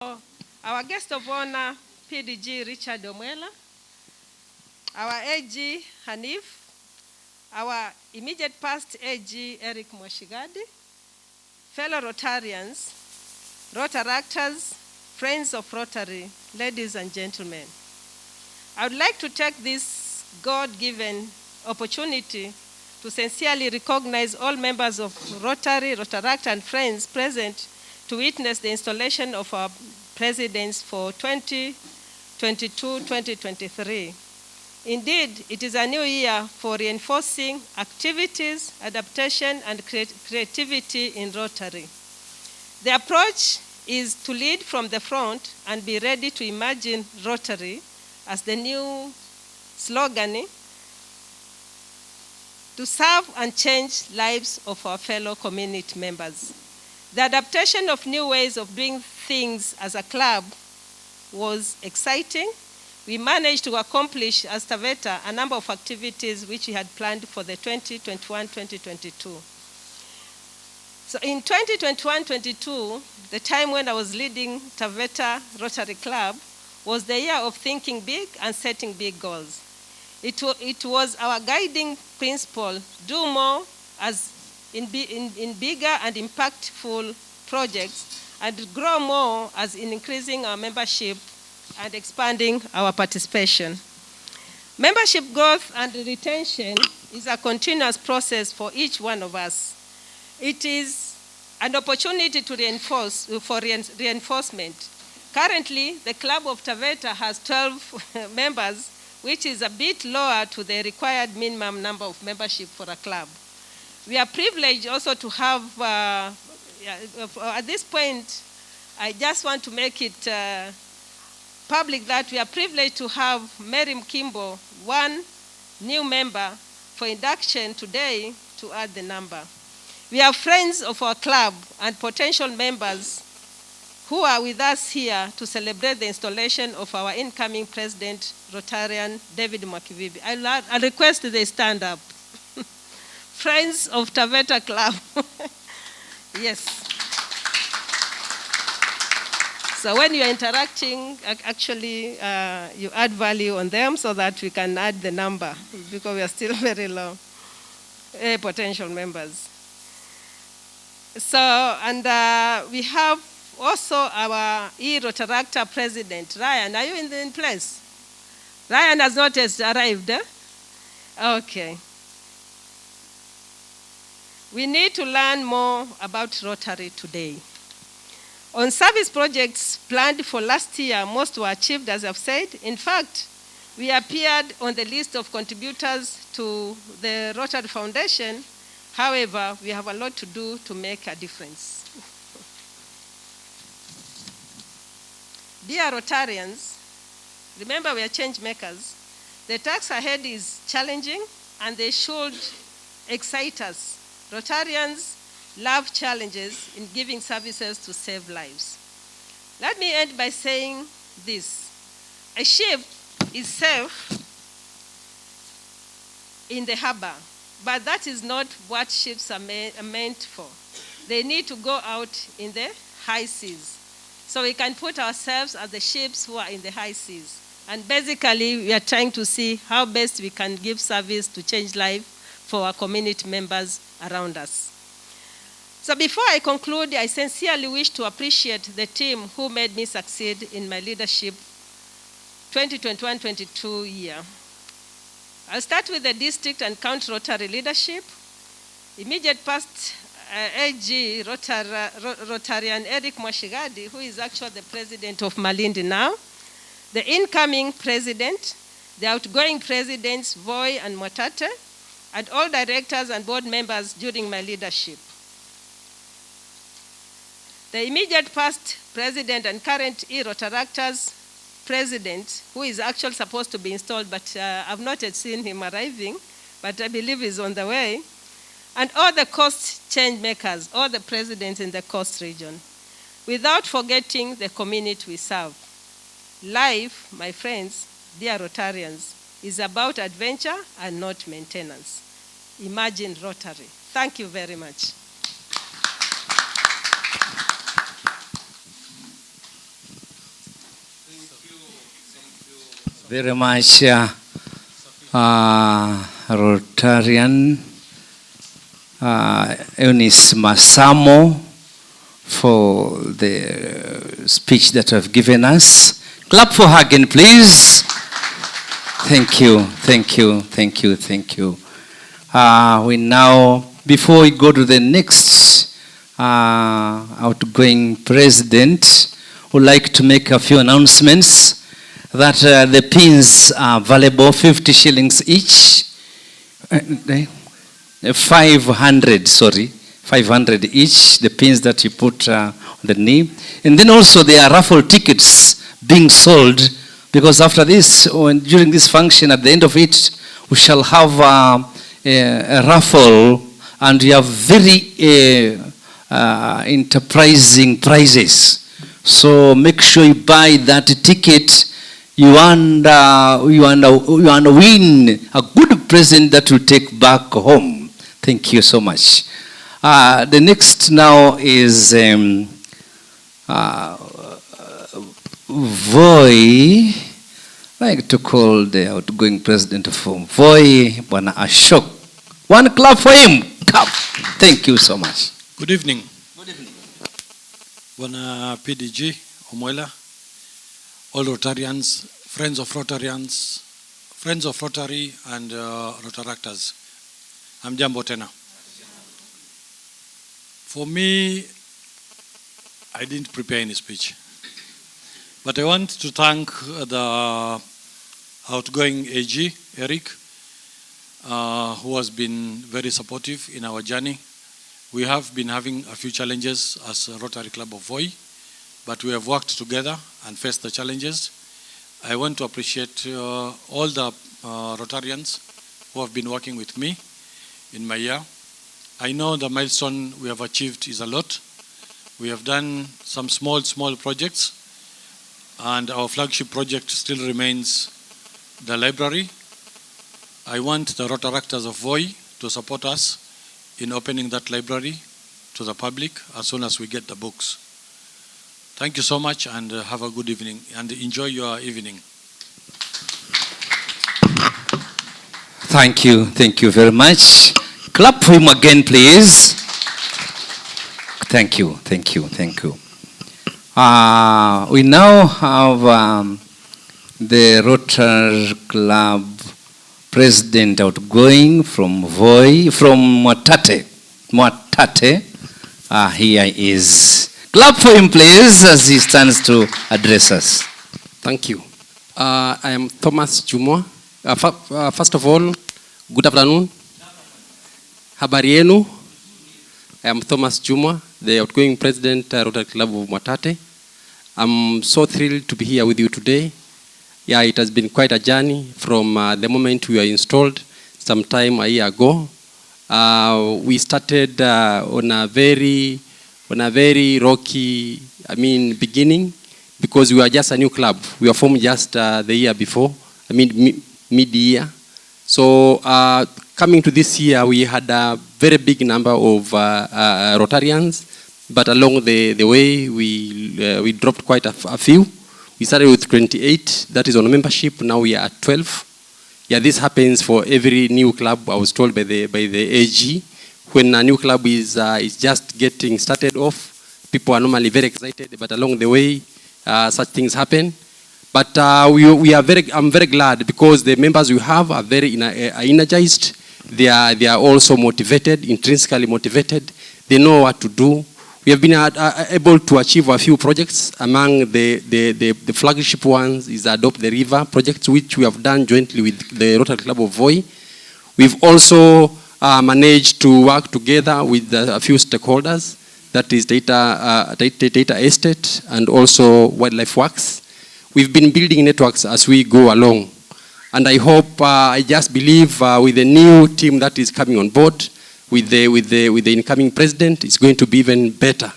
Our guest of honor, PDG Richard Omwela, our AG Hanif, our immediate past AG Eric Mwashigadi, fellow Rotarians, Rotaractors, friends of Rotary, ladies and gentlemen. I would like to take this God-given opportunity to sincerely recognize all members of Rotary, Rotaract, and friends present to witness the installation of our presidents for 2022-2023. Indeed, it is a new year for reinforcing activities, adaptation, and creativity in Rotary. The approach is to lead from the front and be ready to imagine Rotary as the new slogan, to serve and change lives of our fellow community members. The adaptation of new ways of doing things as a club was exciting. We managed to accomplish as Taveta a number of activities which we had planned for the 2021-2022. So in 2021-22, the time when I was leading Taveta Rotary Club was the year of thinking big and setting big goals. It was our guiding principle, do more as in bigger and impactful projects, and grow more as in increasing our membership and expanding our participation. Membership growth and retention is a continuous process for each one of us. It is an opportunity to reinforcement. Currently, the Club of Taveta has 12 members, which is a bit lower to the required minimum number of membership for a club. We are privileged also to have, at this point, I just want to make it public that we are privileged to have Mary Mkimbo, one new member for induction today, to add the number. We are friends of our club and potential members who are with us here to celebrate the installation of our incoming president, Rotarian David Mwakivibi. I request they stand up. Friends of Taveta Club. Yes. So when you are interacting, actually, you add value on them so that we can add the number, because we are still very low potential members. So, and we have also our E-Rotaractor president, Ryan. Are you in place? Ryan has not yet arrived, eh? Okay. We need to learn more about Rotary today. On service projects planned for last year, most were achieved, as I've said. In fact, we appeared on the list of contributors to the Rotary Foundation. However, we have a lot to do to make a difference. Dear Rotarians, remember we are change makers. The task ahead is challenging and they should excite us. Rotarians love challenges in giving services to save lives. Let me end by saying this. A ship is safe in the harbor, but that is not what ships are meant for. They need to go out in the high seas. So we can put ourselves as the ships who are in the high seas. And basically, we are trying to see how best we can give service to change life for our community members around us. So before I conclude, I sincerely wish to appreciate the team who made me succeed in my leadership 2021-22 year. I'll start with the district and county Rotary leadership. Immediate past AG Rotarian Eric Mwashigadi, who is actually the president of Malindi now, the incoming president, the outgoing presidents Voy and Mwatate, and all directors and board members during my leadership. The immediate past president and current E-Rotaractors president, who is actually supposed to be installed, but I've not yet seen him arriving, but I believe he's on the way. And all the coast change makers, all the presidents in the coast region, without forgetting the community we serve. Life, my friends, dear Rotarians, is about adventure and not maintenance. Imagine Rotary. Thank you very much. very much, Rotarian Eunice Masamo, for the speech that you have given us. Clap for her again, please. Thank you, thank you, thank you, thank you. We now, before we go to the next outgoing president, would like to make a few announcements that the pins are valuable, 50 shillings each. 500 each, the pins that you put on the knee. And then also there are raffle tickets being sold, because after this, during this function, at the end of it, we shall have a raffle, and we have very enterprising prizes. So make sure you buy that ticket. You want to win a good present that you take back home. Thank you so much. The next now is Voi. I like to call the outgoing president of Voi, Bwana Ashok. One clap for him. Clap. Thank you so much. Good evening. Good evening. Bwana PDG Omwela, all Rotarians, friends of Rotarians, friends of Rotary, and Rotaractors. Hamjambo tena. For me, I didn't prepare any speech, but I want to thank the outgoing AG, Eric, who has been very supportive in our journey. We have been having a few challenges as a Rotary Club of Voi, but we have worked together and faced the challenges. I want to appreciate all the Rotarians who have been working with me in my year. I know the milestone we have achieved is a lot. We have done some small projects, and our flagship project still remains the library. I want the Rotaractors of Voi to support us in opening that library to the public as soon as we get the books. Thank you so much, and have a good evening, and enjoy your evening. Thank you very much. Clap for him again, please. Thank you. We now have the Rotary Club president outgoing from Voi, from Mwatate. Here he is. Clap for him, please, as he stands to address us. Thank you. I am Thomas Jumwa. First of all, good afternoon. Habari yenu. I am Thomas Jumwa, the outgoing president, Rotary Club of Mwatate. I'm so thrilled to be here with you today. Yeah, it has been quite a journey from the moment we were installed some time a year ago. We started on a very rocky, beginning, because we were just a new club. We were formed just the year before, mid-year. So coming to this year, we had a very big number of Rotarians, but along the way, we dropped quite a few. We started with 28, that is on membership. Now we are at 12. Yeah, this happens for every new club, I was told by the AG. When a new club is just getting started off, people are normally very excited, but along the way, such things happen. But I'm very glad, because the members we have are very energized. They are also motivated, intrinsically motivated. They know what to do. We have been able to achieve a few projects. Among the flagship ones is Adopt the River project, which we have done jointly with the Rotary Club of Voi. We've also managed to work together with a few stakeholders, that is Taita Estate and also Wildlife Works. We've been building networks as we go along. And I hope, I just believe with the new team that is coming on board, with the incoming president, it's going to be even better.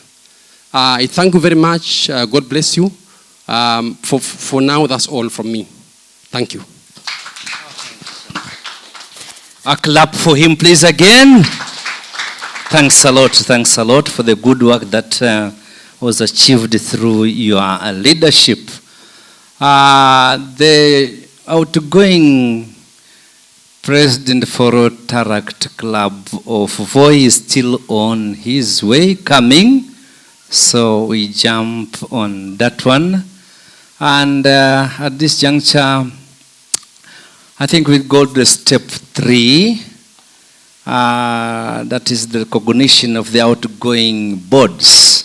I thank you very much. God bless you. For now, that's all from me. Thank you. A clap for him, please, again. Thanks a lot for the good work that was achieved through your leadership. The outgoing president for Rotaract Club of Voi is still on his way coming, so we jump on that one. And at this juncture, I think we go to step 3. That is the recognition of the outgoing boards.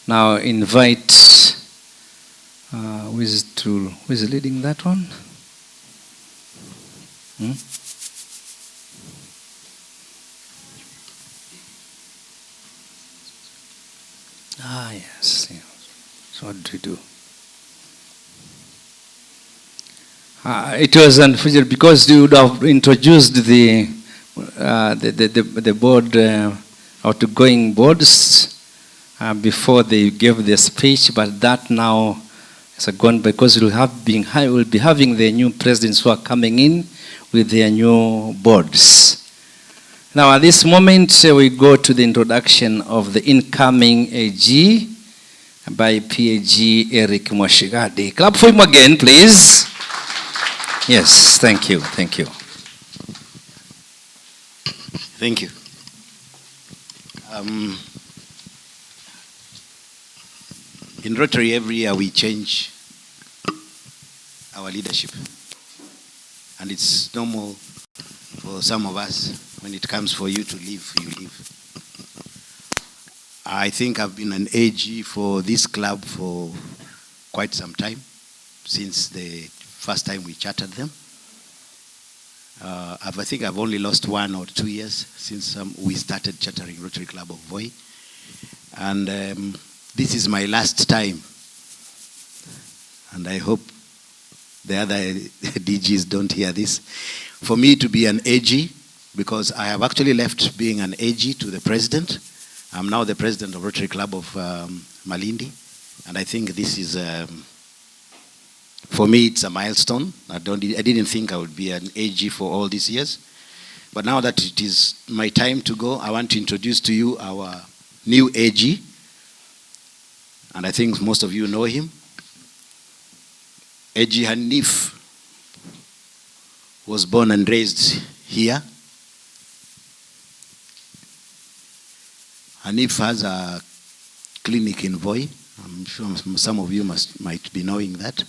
Now invite, who is leading that one? Yes. So what do we do? It was unfortunate because you would have introduced the board, outgoing boards, before they gave the speech, but that now is gone because we'll be having the new presidents who are coming in with their new boards. Now at this moment we go to the introduction of the incoming AG by PAG Eric Mwashigadi. Clap for him again, please. Yes, thank you, thank you. Thank you. In Rotary, every year we change our leadership. And it's normal for some of us, when it comes for you to leave, you leave. I think I've been an AG for this club for quite some time, since the first time we chartered them. I think I've only lost 1 or 2 years since we started chartering Rotary Club of Voi. And this is my last time. And I hope the other DGs don't hear this. For me to be an AG, because I have actually left being an AG to the president. I'm now the president of Rotary Club of Malindi. And I think this is, for me, it's a milestone. I didn't think I would be an AG for all these years. But now that it is my time to go, I want to introduce to you our new AG. And I think most of you know him. AG Hanif was born and raised here. Hanif has a clinic in Voi. I'm sure some of you might be knowing that.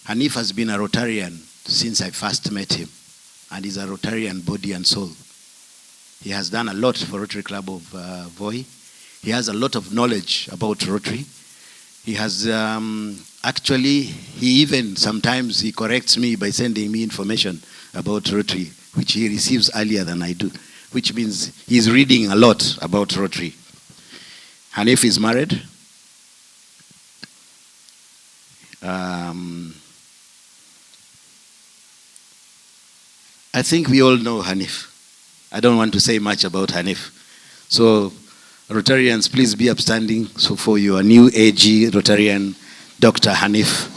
Hanif has been a Rotarian since I first met him, and he's a Rotarian body and soul. He has done a lot for Rotary Club of Voi. He has a lot of knowledge about Rotary. He has actually, he even sometimes he corrects me by sending me information about Rotary, which he receives earlier than I do, which means he's reading a lot about Rotary. Hanif is married. I think we all know Hanif. I don't want to say much about Hanif. So Rotarians, please be upstanding so for your new AG Rotarian, Dr. Hanif.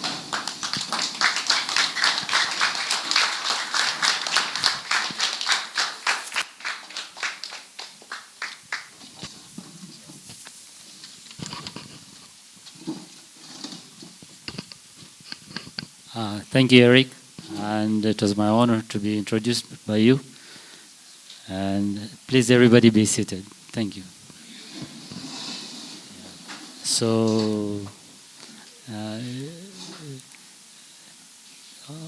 Thank you, Eric. And it was my honor to be introduced by you. And please, everybody, be seated. Thank you. So,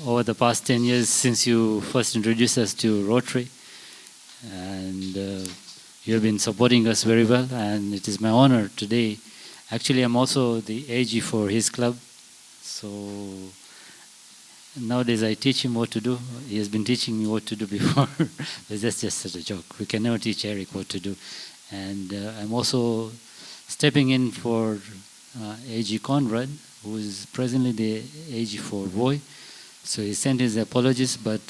over the past 10 years since you first introduced us to Rotary, and you have been supporting us very well, and it is my honor today. Actually, I'm also the AG for his club. So nowadays I teach him what to do. He has been teaching me what to do before. But that's just a joke. We can never teach Eric what to do. And I'm also stepping in for AG Conrad, who is presently the AG for Voi. So he sent his apologies, but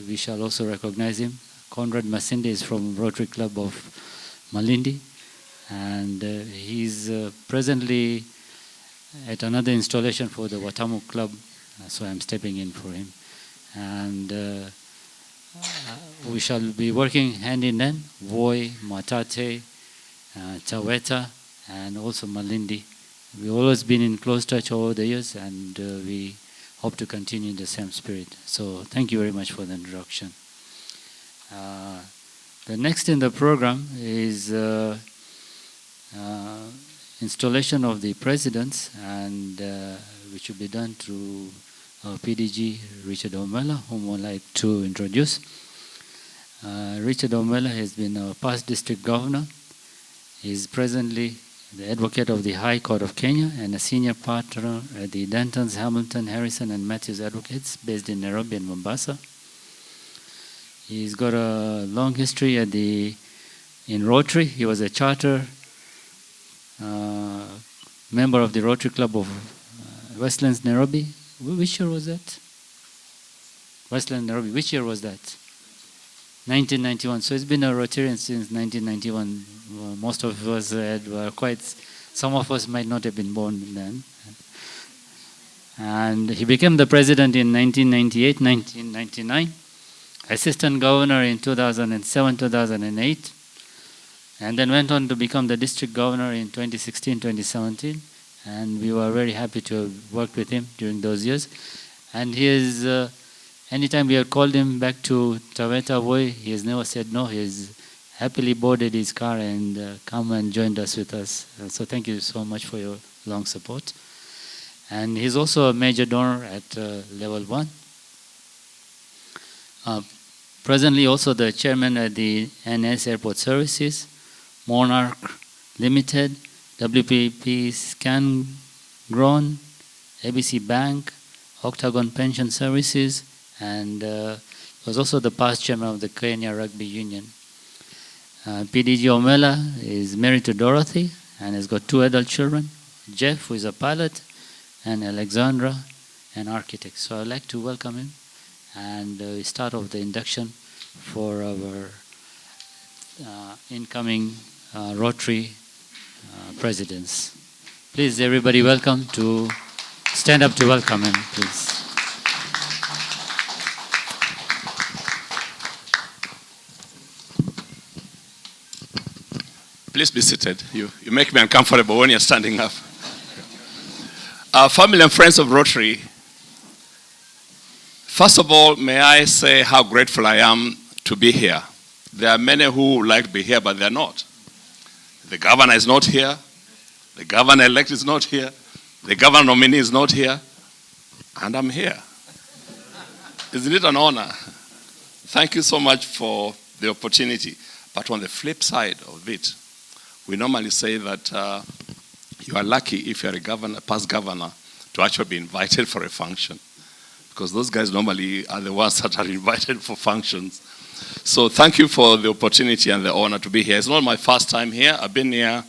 we shall also recognize him. Conrad Masinde is from Rotary Club of Malindi. And he's presently at another installation for the Watamu Club. So I'm stepping in for him. And we shall be working hand in hand, Voi, Matate, Taveta, and also Malindi. We've always been in close touch over the years, and we hope to continue in the same spirit. So thank you very much for the introduction. The next in the program is installation of the presidents, and which will be done through PDG Richard Omela, whom I would like to introduce. Richard Omela has been our past district governor. He is presently the advocate of the High Court of Kenya and a senior partner at the Dentons, Hamilton, Harrison and Matthews Advocates based in Nairobi and Mombasa. He's got a long history in Rotary. He was a charter member of the Rotary Club of Westlands, Nairobi. Which year was that? Westland, Nairobi. Which year was that? 1991. So he's been a Rotarian since 1991. Most of us were some of us might not have been born then. And he became the president in 1998, 1999. Assistant governor in 2007, 2008. And then went on to become the district governor in 2016, 2017. And we were very happy to have worked with him during those years. And he is, anytime we have called him back to Taveta, he has never said no. He has happily boarded his car and come and joined us with us. So thank you so much for your long support. And he's also a major donor at level 1. Presently also the chairman at the NS Airport Services, Monarch Limited, WPP Scan-Grown, ABC Bank, Octagon Pension Services, and was also the past chairman of the Kenya Rugby Union. PDG Omela is married to Dorothy and has got 2 adult children, Jeff, who is a pilot, and Alexandra, an architect. So I'd like to welcome him and we start off the induction for our incoming Rotary presidents. Please, everybody, welcome to stand up to welcome him, please. Please be seated. You make me uncomfortable when you're standing up. Family and friends of Rotary, first of all, may I say how grateful I am to be here. There are many who would like to be here, but they're not. The governor is not here. The governor-elect is not here. The governor nominee is not here. And I'm here. Isn't it an honor? Thank you so much for the opportunity. But on the flip side of it, we normally say that you are lucky if you're a governor, past governor, to actually be invited for a function. Because those guys normally are the ones that are invited for functions. So thank you for the opportunity and the honor to be here. It's not my first time here. I've been here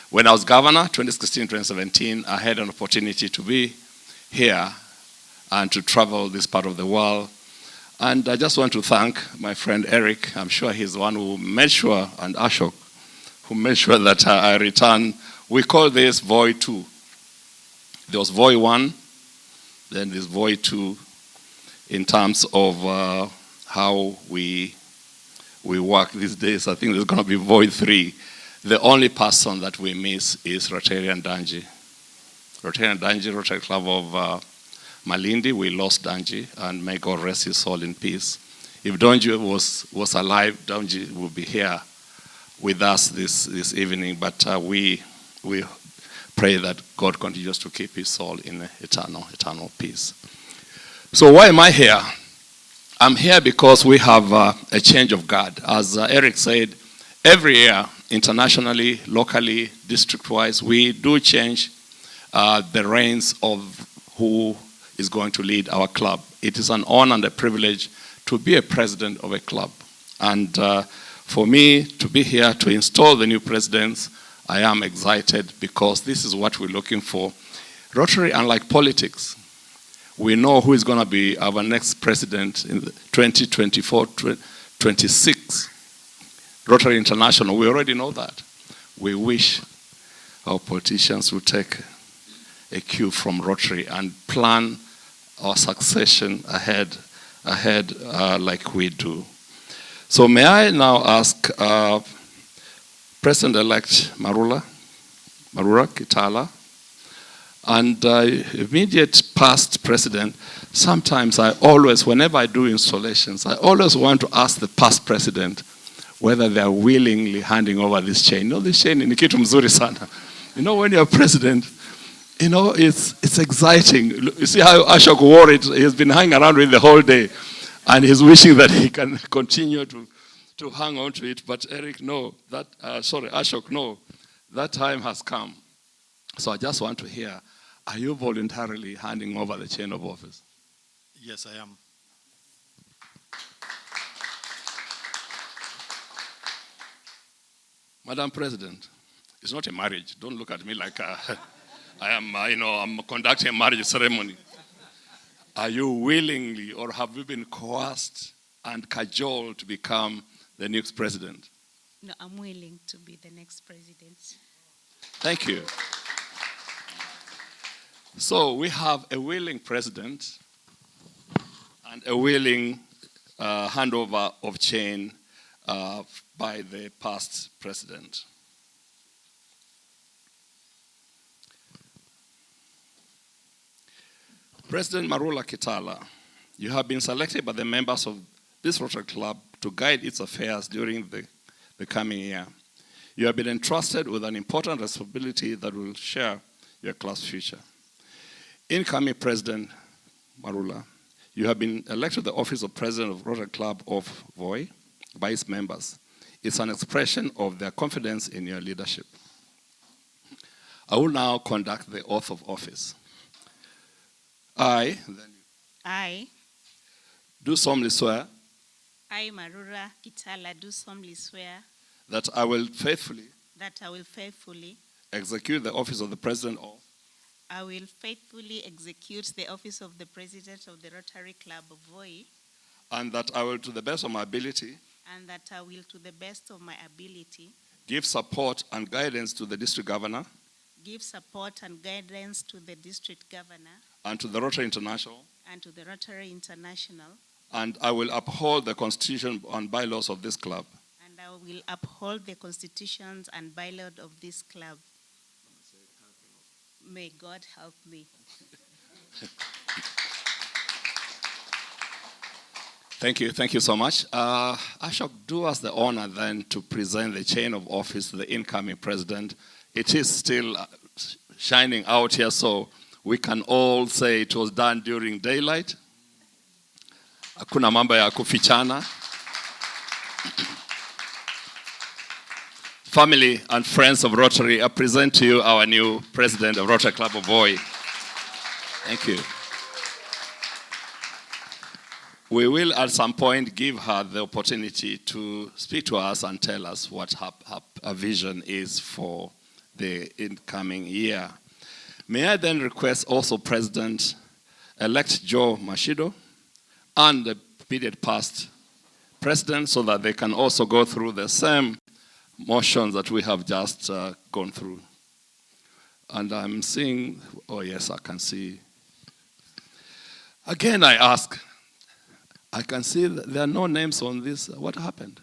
when I was governor, 2016, 2017. I had an opportunity to be here and to travel this part of the world. And I just want to thank my friend Eric. I'm sure he's the one who made sure, and Ashok, who made sure that I return. We call this Void 2. There was Void 1, then there's Void 2 in terms of how we work these days. I think there's going to be Void 3. The only person that we miss is Rotarian Danji. Rotarian Danji, Rotary Club of Malindi. We lost Danji, and may God rest his soul in peace. If Danji was alive, Danji would be here with us this evening, but we pray that God continues to keep his soul in eternal peace. So why am I here? I'm here because we have a change of guard. As Eric said, every year, internationally, locally, district-wise, we do change the reins of who is going to lead our club. It is an honor and a privilege to be a president of a club. And for me to be here to install the new presidents, I am excited because this is what we're looking for. Rotary, unlike politics, we know who is going to be our next president in 2024-26. Rotary International, we already know that. We wish our politicians would take a cue from Rotary and plan our succession ahead like we do. So may I now ask President-elect Marula Kitala And immediate past president, sometimes whenever I do installations, I always want to ask the past president whether they are willingly handing over this chain. This chain ni kitu mzuri sana. When you're president, it's exciting. You see how Ashok wore it. He's been hanging around with it the whole day. And he's wishing that he can continue to hang on to it. But Eric, no. Ashok, no. That time has come. So I just want to hear, are you voluntarily handing over the chain of office? Yes, I am. Madam President, it's not a marriage. Don't look at me like I'm conducting a marriage ceremony. Are you willingly or have you been coerced and cajoled to become the next president? No, I'm willing to be the next president. Thank you. So we have a willing president and a willing handover of chain by the past president. President Marula Kitala, you have been selected by the members of this Rotary Club to guide its affairs during the coming year. You have been entrusted with an important responsibility that will share your club's future. Incoming President Marula, you have been elected to the office of President of Rotary Club of Voi by its members. It's an expression of their confidence in your leadership. I will now conduct the oath of office. I do solemnly swear I, Marura Kitala, do solemnly swear that I will faithfully execute the office of the President of the Rotary Club of Voi, and that I will, to the best of my ability, give support and guidance to the district governor and to the Rotary International, and I will uphold the Constitution and bylaws of this club. May God help me. Thank you so much. Ashok, do us the honor then to present the chain of office to the incoming president. It is still shining out here, so we can all say it was done during daylight. Hakuna mambo ya kufichana. Family and friends of Rotary, I present to you our new president of Rotary Club of Voi. Thank you. We will at some point give her the opportunity to speak to us and tell us what her vision is for the incoming year. May I then request also President-elect Joe Mashido and the immediate past president so that they can also go through the same motions that we have just gone through. And I'm seeing, oh yes, I can see. Again, I ask, I can see that there are no names on this. What happened?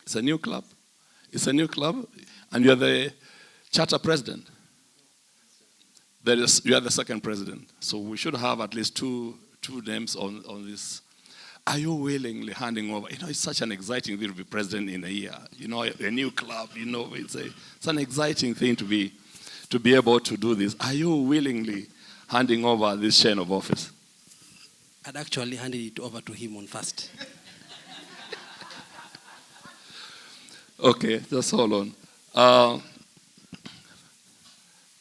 It's a new club. It's a new club, and you're the charter president. You are the second president. So we should have at least two names on this. Are you willingly handing over? It's such an exciting thing to be president in a year. A new club, it's an exciting thing to be able to do this. Are you willingly handing over this chain of office? I'd actually handed it over to him on first. Okay, just hold on.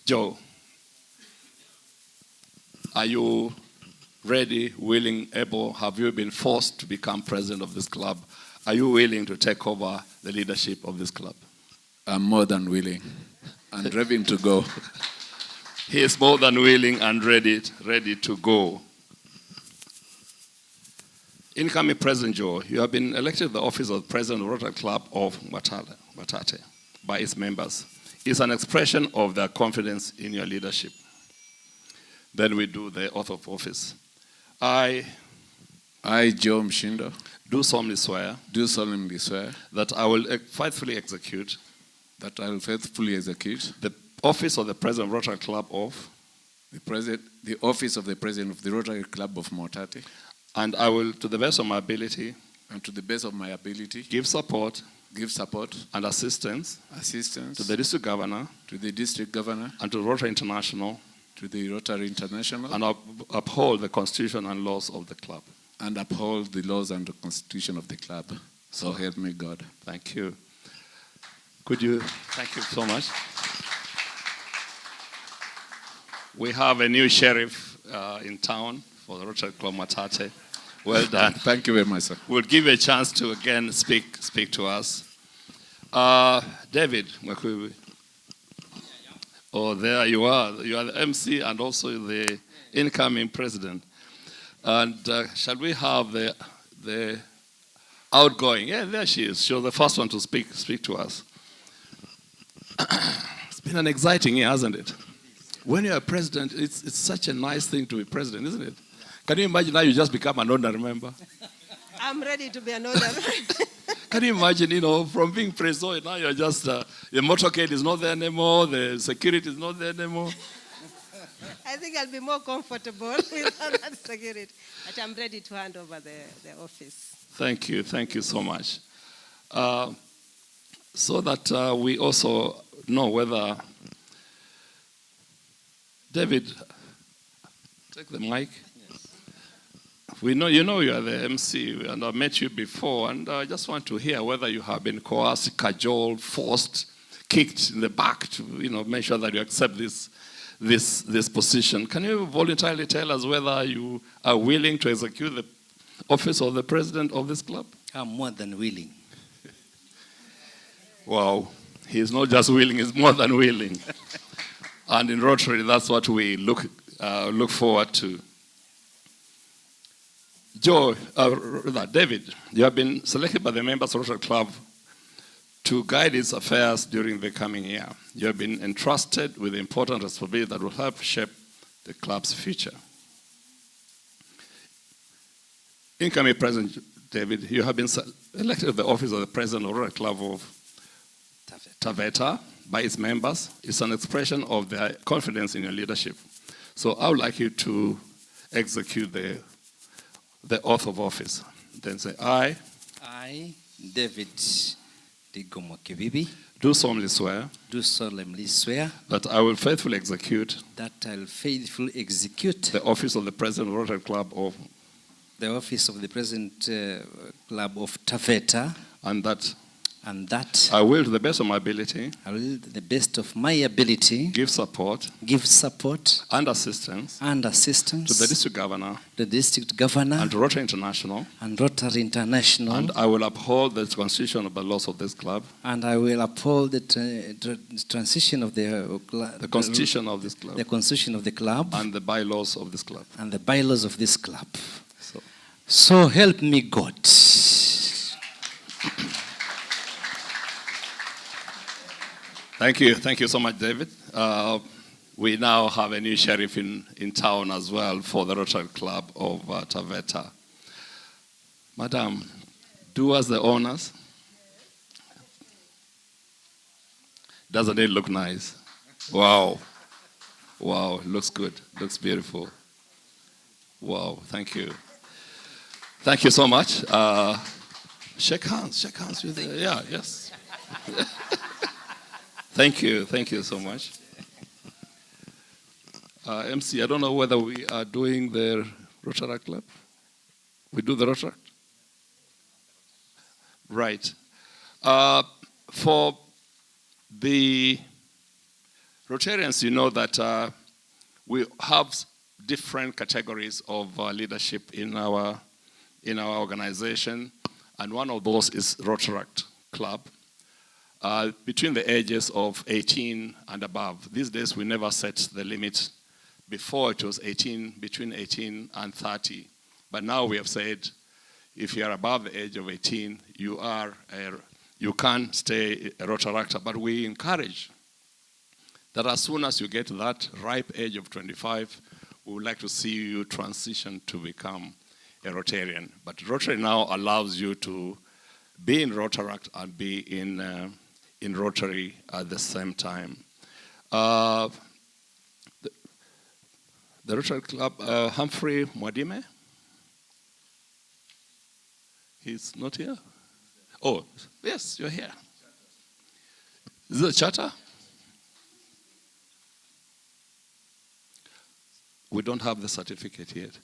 Joe, are you ready, willing, able? Have you been forced to become president of this club? Are you willing to take over the leadership of this club? I'm more than willing and ready to go. He is more than willing and ready to go. Incoming President Joe, you have been elected to the office of President of the Rotary Club of Matate by its members. It's an expression of their confidence in your leadership. Then we do the oath of office. I, Joe Mshindo, do solemnly swear that I will faithfully execute the office of the President of Rotary Club of the office of the president of the Rotary Club of Mwatate, and I will, to the best of my ability, and to the best of my ability, give support and assistance assistance to the district governor to the district governor, and to Rotary International, to the Rotary International, and uphold the constitution and laws of the club. and uphold the laws and the constitution of the club. So help me God. Thank you. Could you? Thank you so much. We have a new sheriff in town for the Rotary Club Mwatate. Well done. Thank you very much, sir. We'll give you a chance to again speak to us. David Mwakubi. Oh, there you are. You are the MC and also the incoming president. And shall we have the outgoing? Yeah, there she is. She was the first one to speak to us. It's been an exciting year, hasn't it? When you're a president, it's such a nice thing to be president, isn't it? Can you imagine now you just become an honorary member? I'm ready to be an honorary. Can you imagine, from being president, now you're just, the motorcade is not there anymore, the security is not there anymore. I think I'll be more comfortable without that security. But I'm ready to hand over the office. Thank you so much. So that we also know whether, David, take the mic. Yes. We know you are the MC, and I met you before, and I just want to hear whether you have been coerced, cajoled, forced, kicked in the back to make sure that you accept this position. Can you voluntarily tell us whether you are willing to execute the office of the president of this club? I'm more than willing. Wow, he's not just willing, he's more than willing. And in Rotary, that's what we look forward to. David, you have been selected by the members of Rotary Club to guide its affairs during the coming year. You have been entrusted with important responsibility that will help shape the club's future. Incoming President David, you have been elected to the office of the President of the Rotary Club of Taveta by its members. It's an expression of their confidence in your leadership. So I would like you to execute the oath of office. Then say, I, David Digomo Kibibi, do solemnly swear that I will faithfully execute the office of the President of the Rotary Club of Club of Taveta, and that I will, to the best of my ability, give support and assistance to the district governor, and to Rotary International, and I will uphold the constitution of the laws of this club, and I will uphold the constitution of the club, and the bylaws of this club. So help me God. Thank you so much, David. We now have a new sheriff in town as well for the Rotary Club of Taveta. Madam, do us the honors. Doesn't it look nice? Wow, looks good, looks beautiful. Wow, thank you. Thank you so much. Shake hands with the, yeah, yes. Thank you so much. MC, I don't know whether we are doing the Rotary Club. We do the Rotary? Right. For the Rotarians, you know that we have different categories of leadership in our organization, and one of those is Rotary Club. Between the ages of 18 and above. These days we never set the limit. Before it was between 18 and 30. But now we have said if you are above the age of 18, you can stay a Rotaractor. But we encourage that as soon as you get to that ripe age of 25, we would like to see you transition to become a Rotarian. But Rotary now allows you to be in Rotaract and be in Rotary at the same time. The Rotary Club, Humphrey Mwadime. He's not here? Oh, yes, you're here. Is it a charter? We don't have the certificate yet.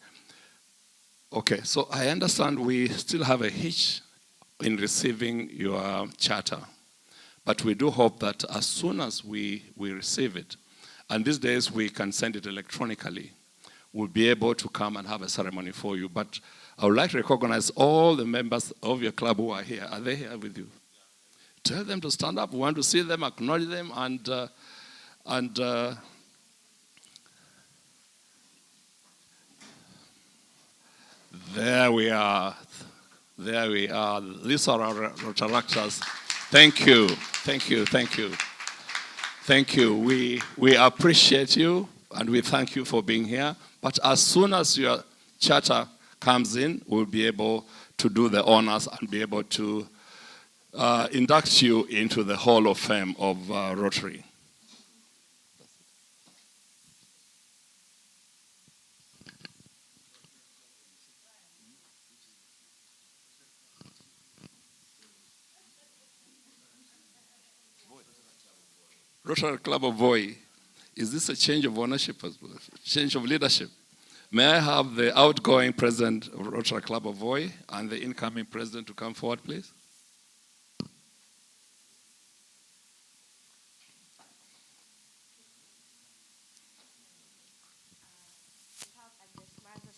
Okay, so I understand we still have a hitch in receiving your charter. But we do hope that as soon as we receive it, and these days we can send it electronically, we'll be able to come and have a ceremony for you. But I would like to recognize all the members of your club who are here. Are they here with you? Tell them to stand up. We want to see them, acknowledge them, and there we are. There we are. These are our Rotaractors. Thank you. Thank you. Thank you. Thank you. We appreciate you and we thank you for being here. But as soon as your charter comes in, we'll be able to do the honors and be able to induct you into the Hall of Fame of Rotary. Rotary Club of Voi, is this a change of ownership, change of leadership? May I have the outgoing president of Rotary Club of Voi and the incoming president to come forward, please?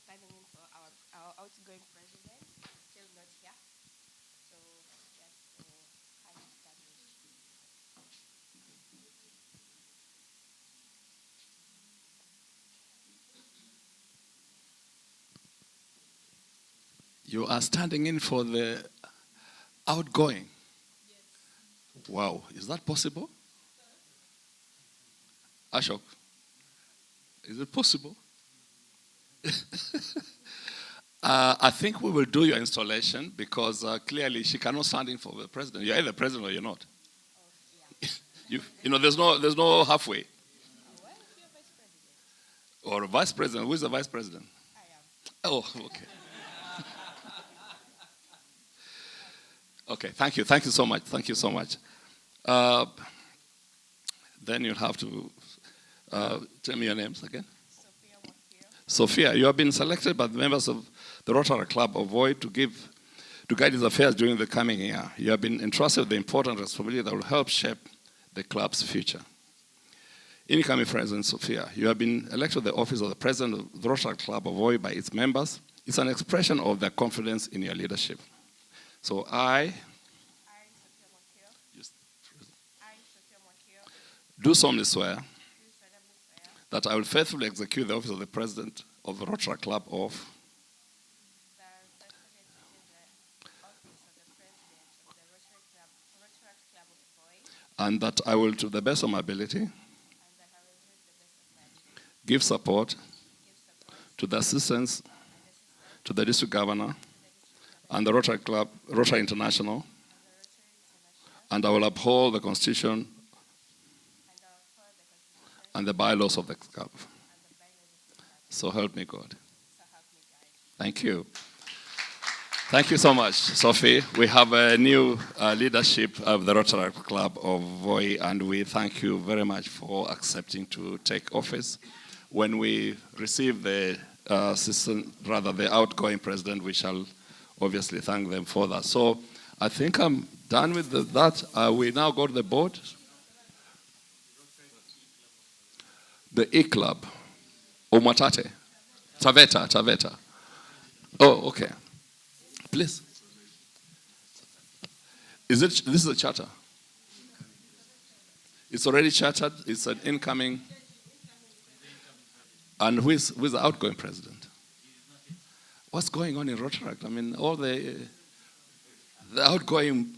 Standing in for our outgoing president, still not here. So just hand established. You are standing in for the outgoing? Yes. Wow, is that possible? Ashok, is it possible? I think we will do your installation because clearly she cannot stand in for the president. You're either president or you're not. Oh, yeah. There's no halfway. Why is your vice president? Or a vice president. Who is the vice president? I am. Oh, okay. Okay, thank you. Thank you so much. Thank you so much. Then you'll have to tell me your names again. Sophia, you have been selected by the members of the Rotary Club of Voi to guide its affairs during the coming year. You have been entrusted with the important responsibility that will help shape the club's future. Incoming President Sophia, you have been elected to the office of the President of the Rotary Club of Voi by its members. It's an expression of their confidence in your leadership. So I do solemnly swear that I will faithfully execute the office of the President of the Rotary Club of and that I will, to the best of my ability, give support to the assistance to the District Governor and the Rotary Club, Rotary International, and I will uphold the Constitution and the bylaws of the club. So help me God. Thank you. Thank you so much, Sophie. We have a new leadership of the Rotary Club of Voi, and we thank you very much for accepting to take office. When we receive the the outgoing president, we shall obviously thank them for that. So I think I'm done with that. We now go to the board. The E-Club, Omatate, Taveta. Oh, okay. Please. This is a charter? It's already chartered. It's an incoming. And who is the outgoing president? What's going on in Rotary? I mean, all the outgoing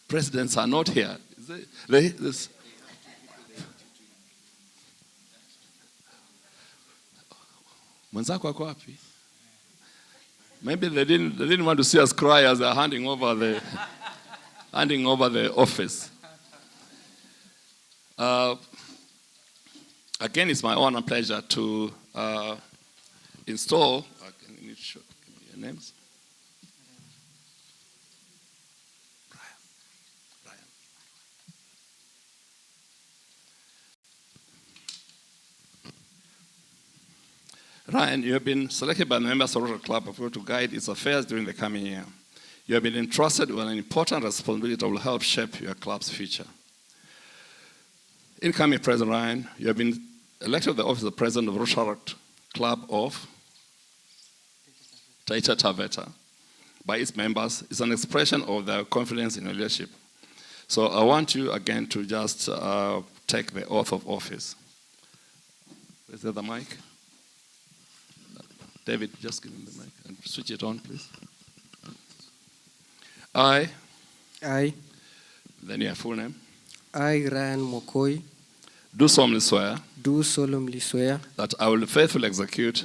presidents are not here. Mwenzako ako wapi? Maybe they didn't want to see us cry as they're handing over the office. Again, it's my honor and pleasure to install, can you show your names? Ryan, you have been selected by the members of the Rotary Club of Rotary to guide its affairs during the coming year. You have been entrusted with an important responsibility that will help shape your club's future. Incoming President Ryan, you have been elected to the office of the President of Rotary Club of Taita Taveta by its members. It's an expression of their confidence in your leadership. So I want you again to just take the oath of office. Is there the mic? David, just give him the mic and switch it on, please. I, then your full name, I, Ryan Mokoi, do solemnly swear that I will faithfully execute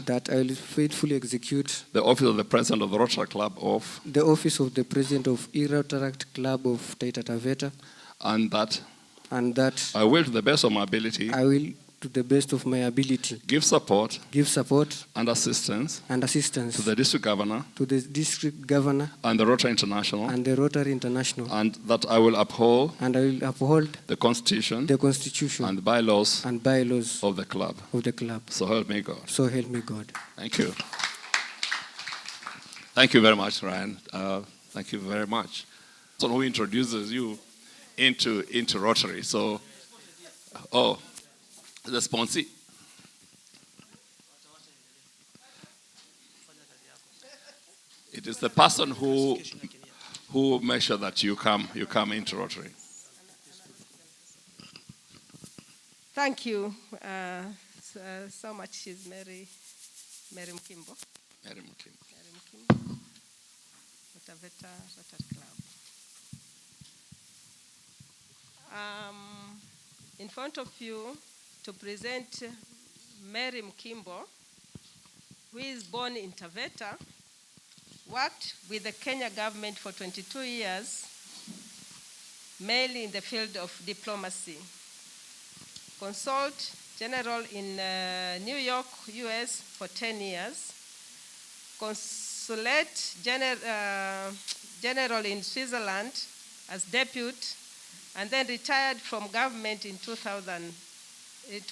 the office of the President of the Rotary Club of President of Rotary Club of Taita Taveta, and that I will, to the best of my ability, to the best of my ability, give support and assistance to the district governor and the Rotary International, and that I will uphold the Constitution and the bylaws of the club. So help me God. Thank you. Thank you very much, Ryan. Thank you very much. So who introduces you into Rotary? So, the sponsee. It is the person who makes sure that you come into Rotary. Thank you so much. She's Mary Mkimbo. Mary Mkimbo. Taveta Rotary Club. In front of you to present Mary Mkimbo, who is born in Taveta, worked with the Kenya government for 22 years, mainly in the field of diplomacy. Consul General in New York, US for 10 years. Consulate General in Switzerland as deputy, and then retired from government in 2000, and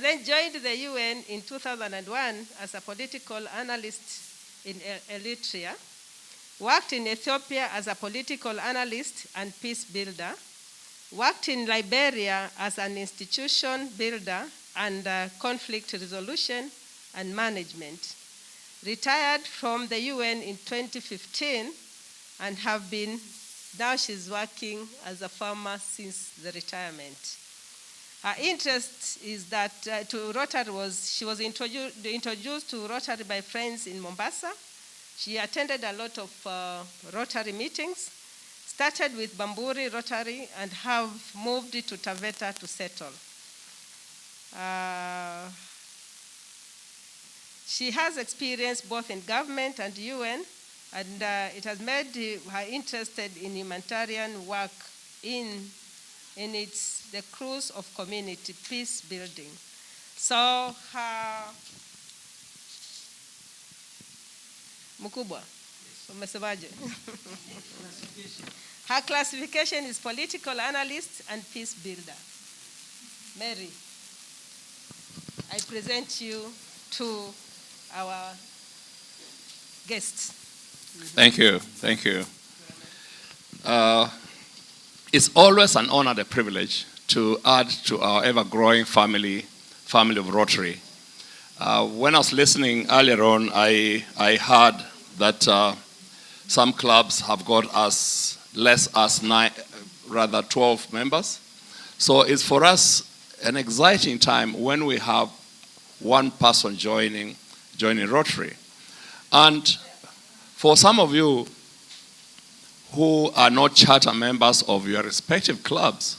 then joined the UN in 2001 as a political analyst in Eritrea. Worked in Ethiopia as a political analyst and peace builder. Worked in Liberia as an institution builder and conflict resolution and management. Retired from the UN in 2015 and now she's working as a farmer since the retirement. Her interest is that she was introduced to Rotary by friends in Mombasa. She attended a lot of Rotary meetings, started with Bamburi Rotary, and have moved to Taveta to settle. She has experience both in government and UN, and it has made her interested in humanitarian work in the cruise of community peace building. So Mkubwa, umesemaje? Her classification is political analyst and peace builder. Mary, I present you to our guests. Thank you. It's always an honor and a privilege to add to our ever-growing family of Rotary. When I was listening earlier on, I heard that some clubs have got as less as 12 members. So it's for us an exciting time when we have one person joining Rotary. And for some of you who are not charter members of your respective clubs,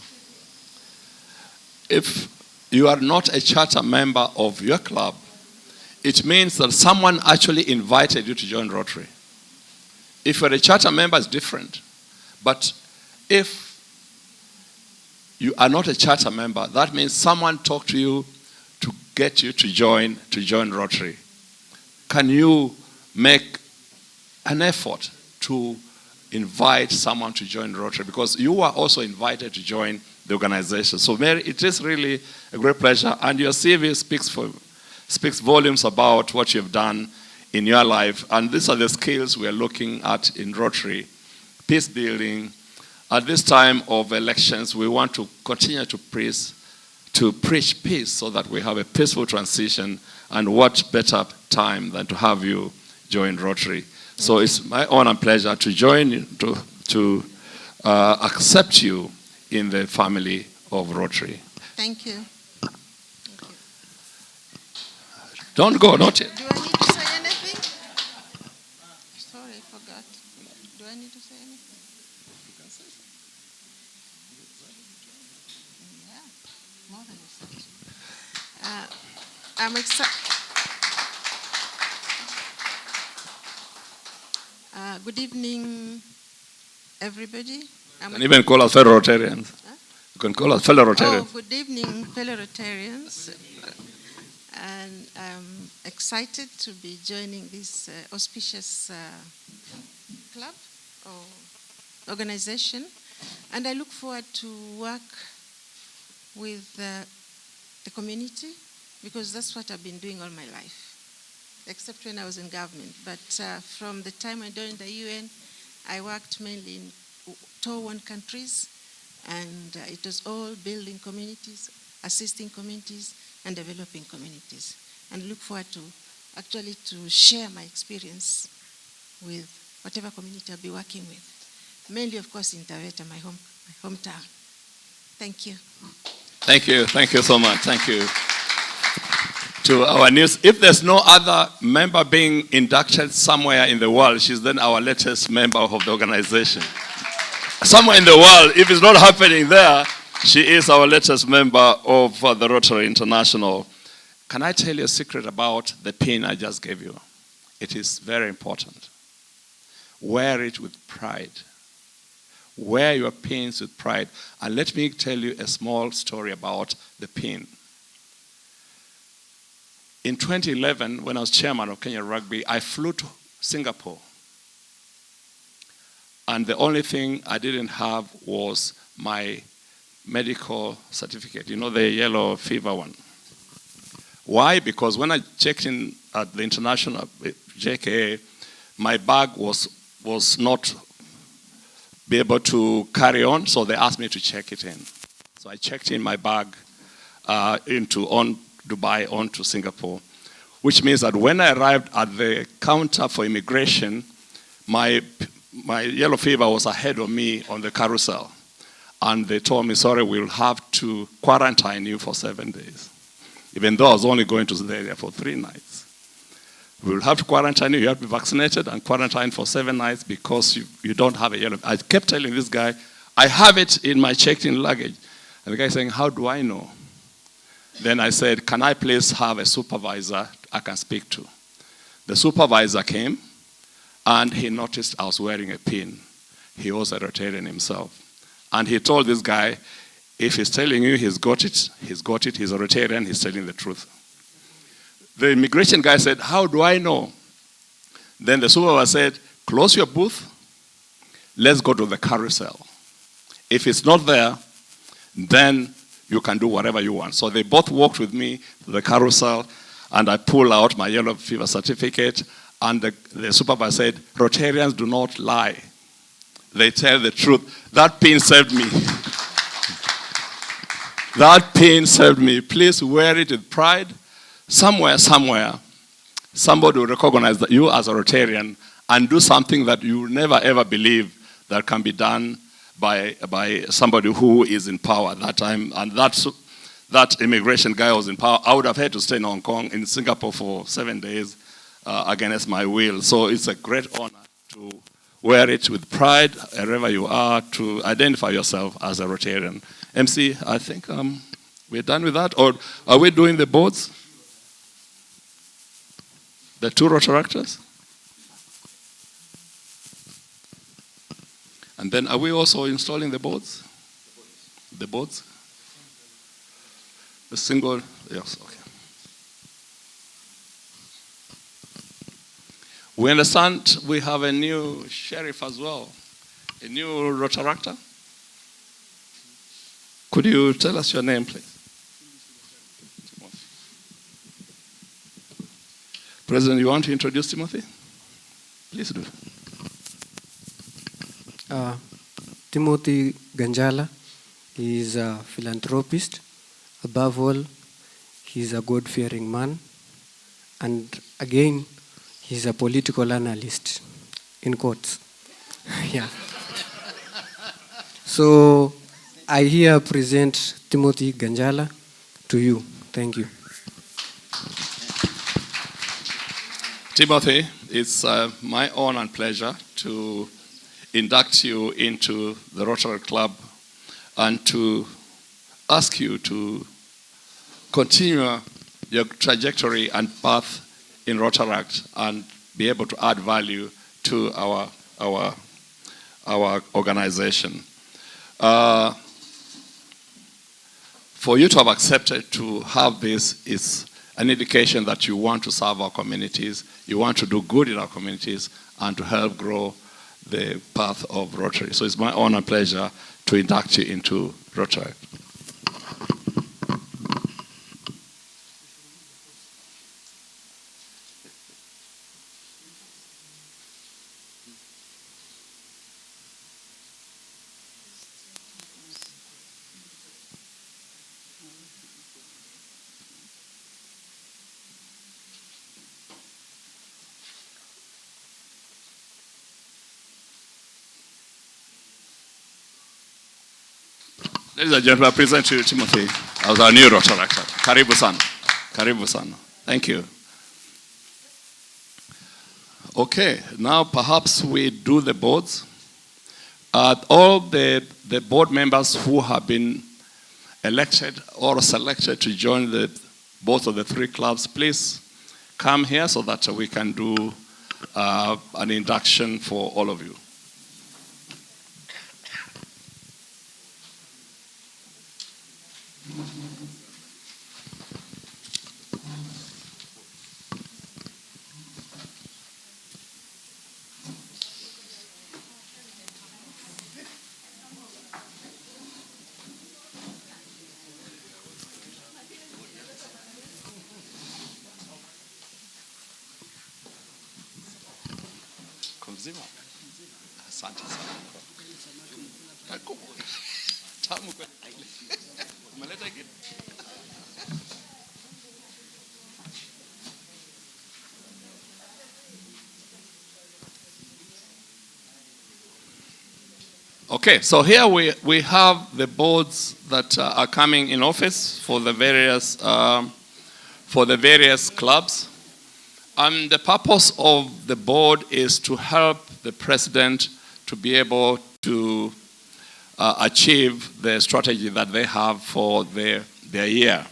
if you are not a charter member of your club, it means that someone actually invited you to join Rotary. If you're a charter member, it's different. But if you are not a charter member, that means someone talked to you to get you to join Rotary. Can you make an effort to invite someone to join Rotary? Because you are also invited to join the organization. So Mary, it is really a great pleasure, and your CV speaks volumes about what you've done in your life, and these are the skills we are looking at in Rotary. Peace building. At this time of elections, we want to continue to preach peace so that we have a peaceful transition, and what better time than to have you join Rotary. So it's my honor and pleasure to join you, to accept you in the family of Rotary. Thank you. Don't go, not yet. Do I need to say anything? Sorry, I forgot. Do I need to say anything? Yeah, more than research. I'm excited. Good evening, everybody. You can even call us fellow Rotarians. Huh? You can call us fellow Rotarians. Oh, good evening, fellow Rotarians. And I'm excited to be joining this auspicious club or organization. And I look forward to work with the community, because that's what I've been doing all my life, except when I was in government. But from the time I joined the UN, I worked mainly in Tour 1 countries, and it was all building communities, assisting communities, and developing communities. And look forward to actually to share my experience with whatever community I'll be working with. Mainly, of course, in Taveta, my hometown. Thank you. Thank you so much. Thank you. To our news, if there's no other member being inducted somewhere in the world, she's then our latest member of the organization. Somewhere in the world, if it's not happening there, she is our latest member of the Rotary International. Can I tell you a secret about the pin I just gave you? It is very important. Wear it with pride. Wear your pins with pride. And let me tell you a small story about the pin. In 2011, when I was chairman of Kenya Rugby, I flew to Singapore. And the only thing I didn't have was my medical certificate, you know, the yellow fever one. Why? Because when I checked in at the international JKA, my bag was not be able to carry on, so they asked me to check it in. So I checked in my bag on Dubai, on to Singapore, which means that when I arrived at the counter for immigration, my yellow fever was ahead of me on the carousel. And they told me, sorry, we'll have to quarantine you for 7 days. Even though I was only going to stay there for 3 nights. We'll have to quarantine you. You have to be vaccinated and quarantined for 7 nights because you don't have a yellow fever. I kept telling this guy, I have it in my checked-in luggage. And the guy saying, how do I know? Then I said, can I please have a supervisor I can speak to? The supervisor came, and he noticed I was wearing a pin. He was a Rotarian himself. And he told this guy, if he's telling you he's got it, he's got it, he's a Rotarian, he's telling the truth. The immigration guy said, how do I know? Then the supervisor said, close your booth, let's go to the carousel. If it's not there, then you can do whatever you want. So they both walked with me to the carousel, and I pulled out my yellow fever certificate, and the supervisor said, Rotarians do not lie. They tell the truth. That pin saved me. That pin saved me. Please wear it with pride. Somewhere, somebody will recognize that you as a Rotarian and do something that you will never ever believe that can be done by somebody who is in power at that time. And that immigration guy was in power. I would have had to stay in Hong Kong, in Singapore for 7 days against my will. So it's a great honor to wear it with pride wherever you are, to identify yourself as a Rotarian. MC, I think we're done with that. Or are we doing the boards? The 2 Rotaractors? And then are we also installing the boards? The boards? A single, yes, okay. We understand we have a new sheriff as well, a new Rotaractor. Could you tell us your name, please? President, you want to introduce Timothy? Please do. Timothy Ganjala is a philanthropist. Above all, he's a God-fearing man. And again, he's a political analyst, in quotes. Yeah. So I here present Timothy Ganjala to you. Thank you. Timothy, it's my honor and pleasure to induct you into the Rotary Club and to ask you to continue your trajectory and path in Rotaract and be able to add value to our organization. For you to have accepted to have this is an indication that you want to serve our communities, you want to do good in our communities, and to help grow the path of Rotary. So it's my honor and pleasure to induct you into Rotary. Ladies and gentlemen, I present to you Timothy as our new Rotaractor. Karibu sana. Karibu sana. Thank you. Okay, now perhaps we do the boards. All the board members who have been elected or selected to join both of the three clubs, please come here so that we can do an induction for all of you. Mzima. Asante sana. Tamu kweli. Umeleta kitu? Okay, so here we have the boards that are coming in office for the various clubs. And the purpose of the board is to help the president to be able to achieve the strategy that they have for their year.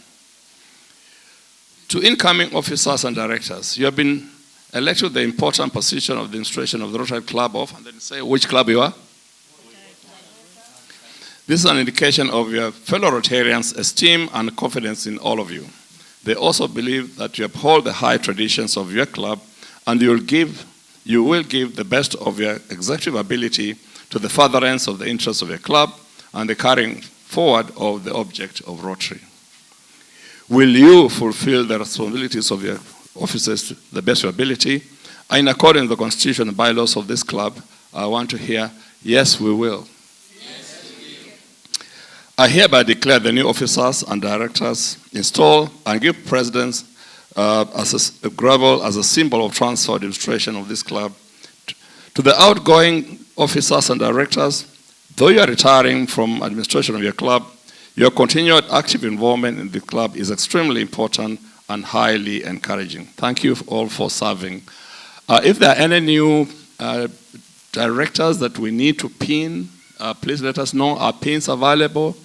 To incoming officers and directors, you have been elected to the important position of the administration of the Rotary Club of, and then say which club you are. This is an indication of your fellow Rotarians' esteem and confidence in all of you. They also believe that you uphold the high traditions of your club and you will give the best of your executive ability to the furtherance of the interests of your club and the carrying forward of the object of Rotary. Will you fulfill the responsibilities of your officers to the best of your ability? In accordance with the constitution and bylaws of this club, I want to hear, yes, we will. I hereby declare the new officers and directors install and give presidents as a gravel as a symbol of transfer administration of this club. To the outgoing officers and directors, though you are retiring from administration of your club, your continued active involvement in the club is extremely important and highly encouraging. Thank you all for serving. If there are any new directors that we need to pin, please let us know. Are pins available?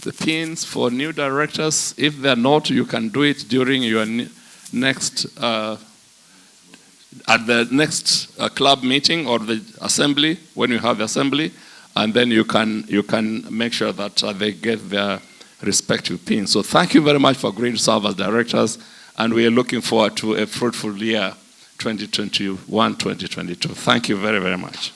The pins for new directors, if they're not, you can do it during your next, at the next club meeting or the assembly, when you have the assembly. and then you can make sure that they get their respective pins. So thank you very much for agreeing to serve as directors, and we are looking forward to a fruitful year, 2021-2022. Thank you very, very much.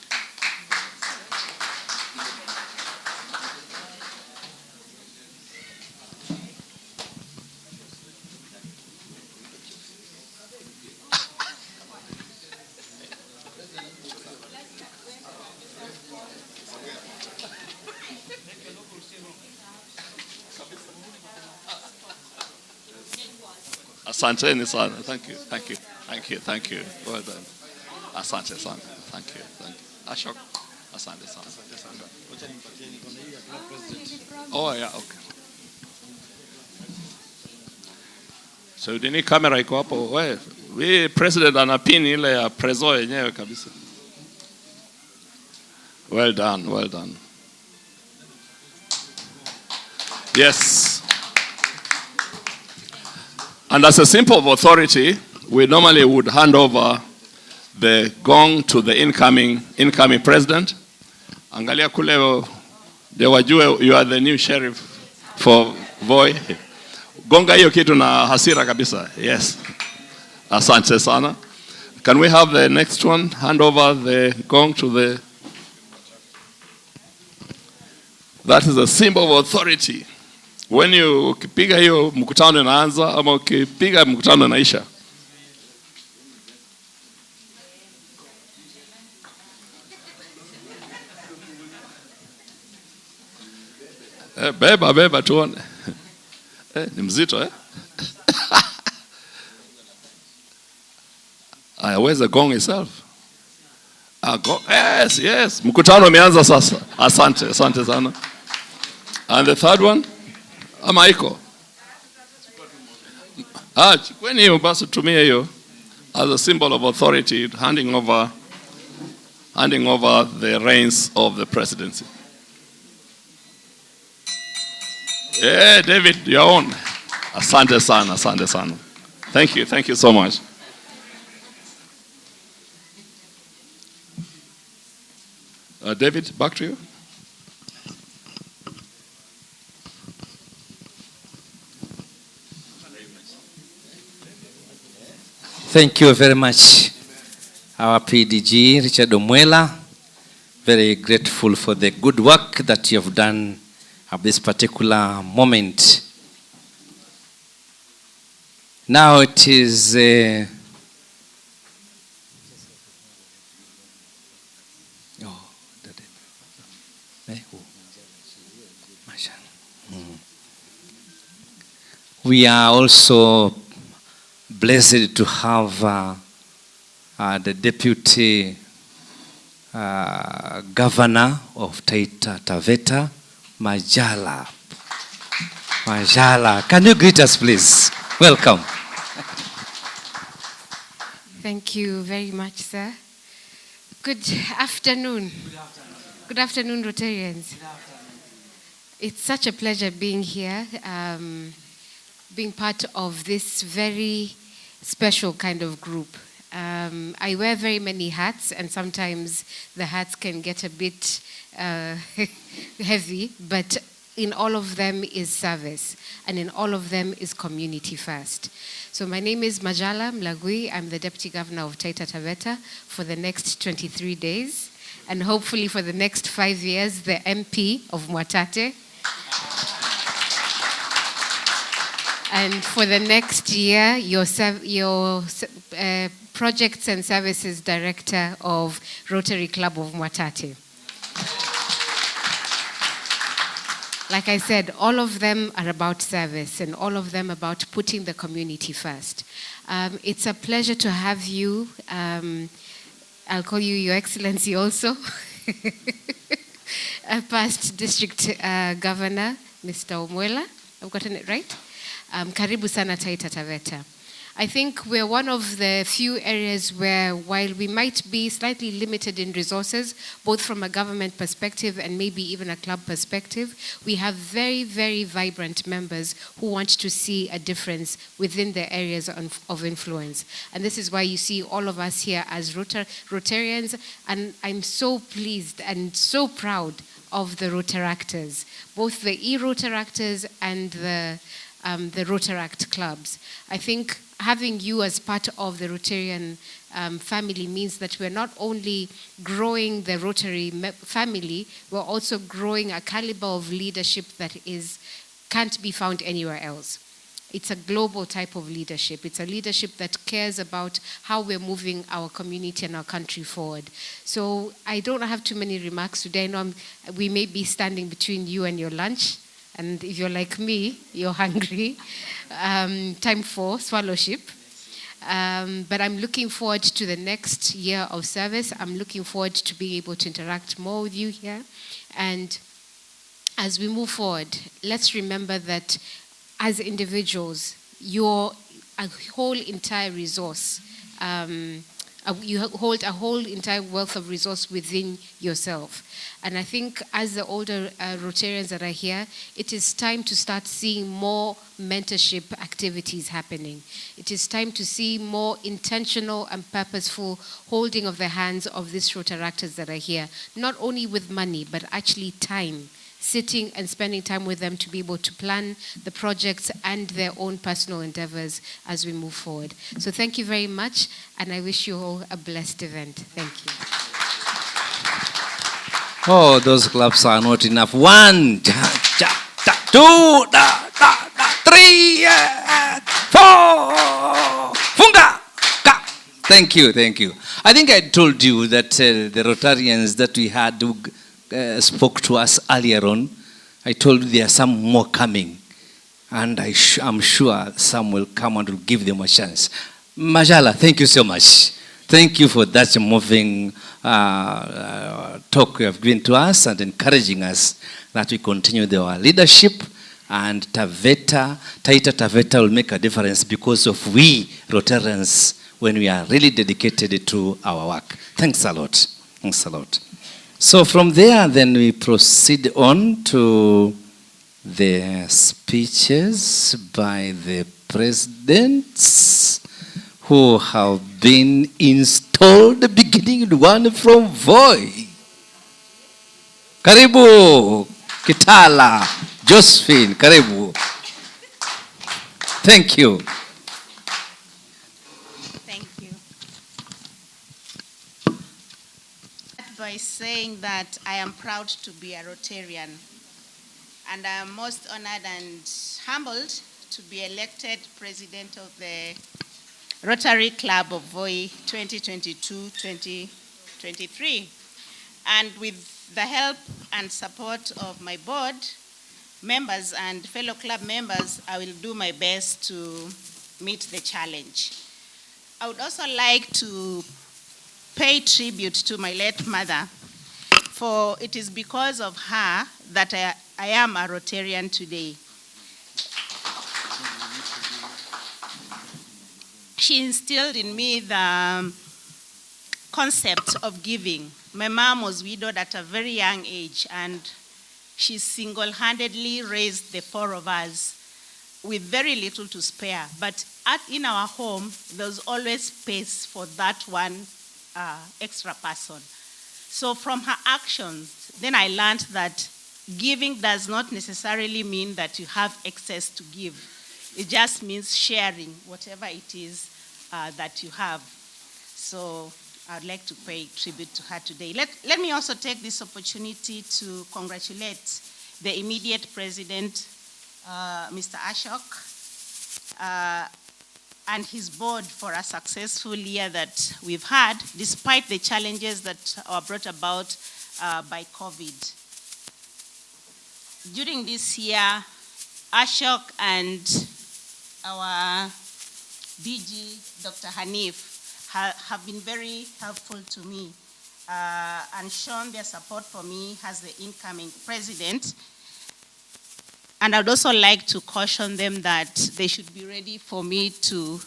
Asante sana. Thank you. Well done. Asante sana. Thank you. Ashok. Asante sana. Oh yeah, okay. So dini kamera iko hapo. We president ana pin ile ya prezo yenyewe kabisa. Well done. Yes. And as a symbol of authority, we normally would hand over the gong to the incoming president. Angalia kule, they wajue you are the new sheriff for Voi. Gonga hiyo kitu na hasira kabisa. Yes. Asante sana. Can we have the next one? Hand over the gong to the... That is a symbol of authority. When you ukipiga hiyo mkutano inaanza ama ukipiga mkutano inaisha. Beba tuone. Ni mzito where's the gong itself? Yes. Mkutano umeanza sasa. Asante sana. And the third one? Ama iko? Chukweni hiyo basi tumia hiyo as a symbol of authority, handing over the reins of the presidency. Yeah, David, your own. Asante sana. Thank you so much. David, back to you. Thank you very much, our PDG, Richard Omwela. Very grateful for the good work that you have done at this particular moment. Now it is we are also blessed to have the Deputy Governor of Taita Taveta, Majala. Can you greet us, please? Welcome. Thank you very much, sir. Good afternoon. Good afternoon, Rotarians. It's such a pleasure being here, being part of this very special kind of group. I wear very many hats, and sometimes the hats can get a bit heavy, but in all of them is service, and in all of them is community first. So my name is Majala Mlagui. I'm the Deputy Governor of Taita Taveta for the next 23 days, and hopefully for the next 5 years, the MP of Mwatate. And for the next year, your Projects and Services Director of Rotary Club of Mwatate. Like I said, all of them are about service, and all of them about putting the community first. It's a pleasure to have you. I'll call you Your Excellency also. Past District Governor, Mr. Omwela. I've gotten it right? Karibu sana Taita Taveta. I think we're one of the few areas where, while we might be slightly limited in resources, both from a government perspective and maybe even a club perspective, we have very, very vibrant members who want to see a difference within the areas of influence. And this is why you see all of us here as Rotarians, and I'm so pleased and so proud of the Rotaractors, both the e-Rotaractors and the Rotaract clubs. I think having you as part of the Rotarian family means that we're not only growing the Rotary family, we're also growing a caliber of leadership that can't be found anywhere else. It's a global type of leadership. It's a leadership that cares about how we're moving our community and our country forward. So I don't have too many remarks today. I know we may be standing between you and your lunch. And if you're like me, you're hungry. Time for swallowship. But I'm looking forward to the next year of service. I'm looking forward to being able to interact more with you here. And as we move forward, let's remember that as individuals, you're a whole entire resource. You hold a whole entire wealth of resource within yourself. And I think as the older Rotarians that are here, it is time to start seeing more mentorship activities happening. It is time to see more intentional and purposeful holding of the hands of these Rotaractors that are here, not only with money, but actually time. Sitting and spending time with them to be able to plan the projects and their own personal endeavors as we move forward. So thank you very much, and I wish you all a blessed event. Thank you. Oh, those claps are not enough. 1, 2, 3, 4. Funga! Thank you, thank you. I think I told you that the Rotarians that we had who spoke to us earlier on, I told you there are some more coming. And I'm sure some will come and will give them a chance. Majala, thank you so much. Thank you for that moving talk you have given to us and encouraging us that we continue our leadership. And Taita Taveta will make a difference because of we Rotarians when we are really dedicated to our work. Thanks a lot. Thanks a lot. So from there, then we proceed on to the speeches by the presidents who have been installed, beginning with one from Voi. Karibu, Kitala, Josephine, Karibu. Thank you. By saying that I am proud to be a Rotarian, and I am most honored and humbled to be elected president of the Rotary Club of Voi 2022-2023. And with the help and support of my board members and fellow club members, I will do my best to meet the challenge. I would also like to pay tribute to my late mother, for it is because of her that I am a Rotarian today. She instilled in me the concept of giving. My mom was widowed at a very young age, and she single-handedly raised the 4 of us with very little to spare. But in our home, there was always space for that one extra person. So from her actions, then I learned that giving does not necessarily mean that you have excess to give. It just means sharing whatever it is that you have. So I'd like to pay tribute to her today. Let me also take this opportunity to congratulate the immediate president, Mr. Ashok, and his board for a successful year that we've had, despite the challenges that are brought about by COVID. During this year, Ashok and our DG, Dr. Hanif, have been very helpful to me and shown their support for me as the incoming president. And I'd also like to caution them that they should be ready for me to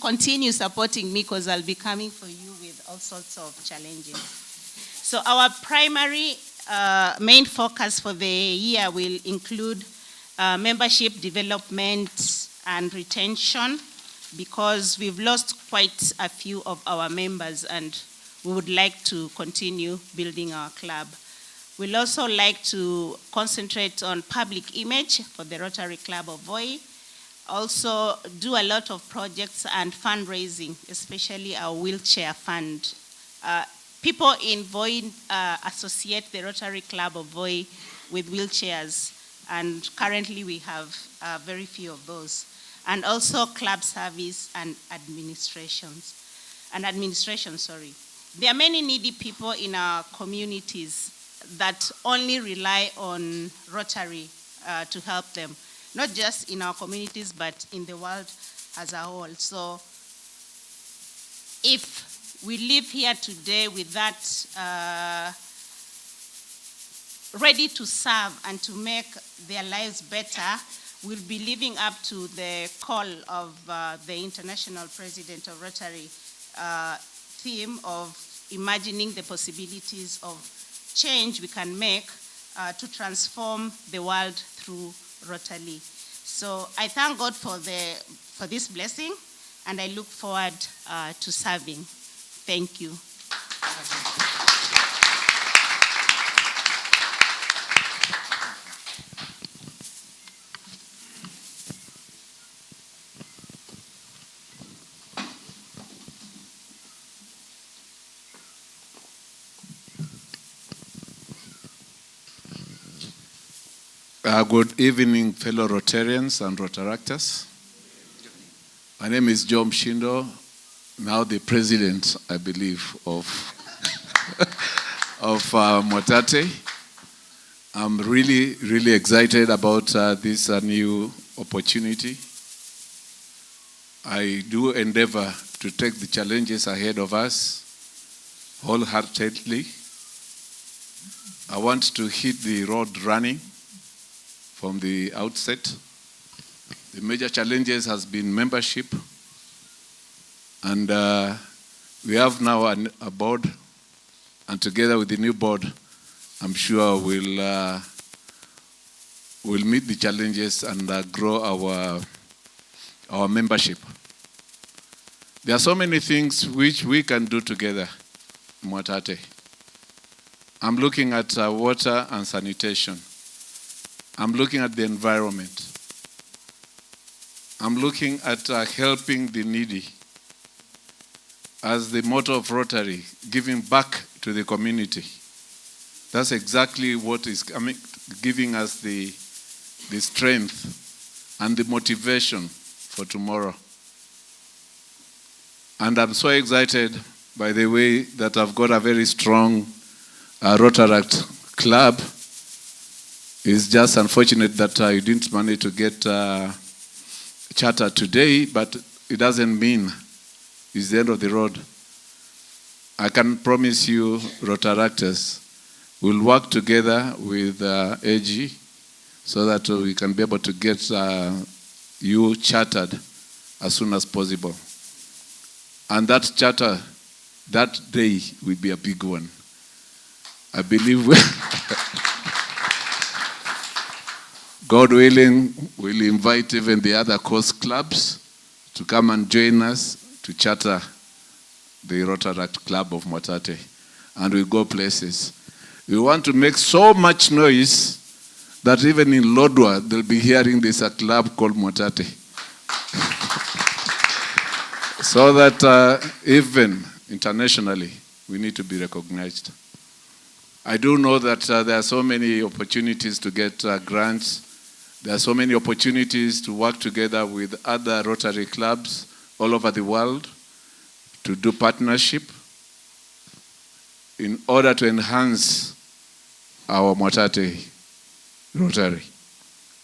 continue supporting me, because I'll be coming for you with all sorts of challenges. So our primary main focus for the year will include membership development and retention, because we've lost quite a few of our members and we would like to continue building our club. We'll also like to concentrate on public image for the Rotary Club of Voi. Also do a lot of projects and fundraising, especially our wheelchair fund. People in Voi associate the Rotary Club of Voi with wheelchairs, and currently we have very few of those. And also club service and administration. There are many needy people in our communities that only rely on Rotary to help them, not just in our communities, but in the world as a whole. So if we live here today with that ready to serve and to make their lives better, we'll be living up to the call of the International President of Rotary theme of imagining the possibilities of change we can make to transform the world through Rotary. So I thank God for this blessing, and I look forward to serving. Thank you. Good evening, fellow Rotarians and Rotaractors. My name is John Shindo, now the president, I believe, of, of Motate. I'm really, really excited about this new opportunity. I do endeavor to take the challenges ahead of us wholeheartedly. I want to hit the road running from the outset. The major challenges has been membership, and we have now a board, and together with the new board, I'm sure we'll meet the challenges and grow our membership. There are so many things which we can do together in Motate. I'm looking at water and sanitation. I'm looking at the environment. I'm looking at helping the needy. As the motto of Rotary, giving back to the community. That's exactly what is giving us the strength and the motivation for tomorrow. And I'm so excited by the way that I've got a very strong Rotaract club. It's just unfortunate that you didn't manage to get a charter today, but it doesn't mean it's the end of the road. I can promise you, Rotaractors, we'll work together with AG so that we can be able to get you chartered as soon as possible. And that charter, that day will be a big one. I believe God willing, we'll invite even the other coast clubs to come and join us to charter the Rotaract Club of Motate. And we'll go places. We want to make so much noise that even in Lodwar, they'll be hearing there's a club called Motate. So that even internationally, we need to be recognized. I do know that there are so many opportunities to get grants. There are so many opportunities to work together with other Rotary clubs all over the world to do partnership in order to enhance our Motate Rotary.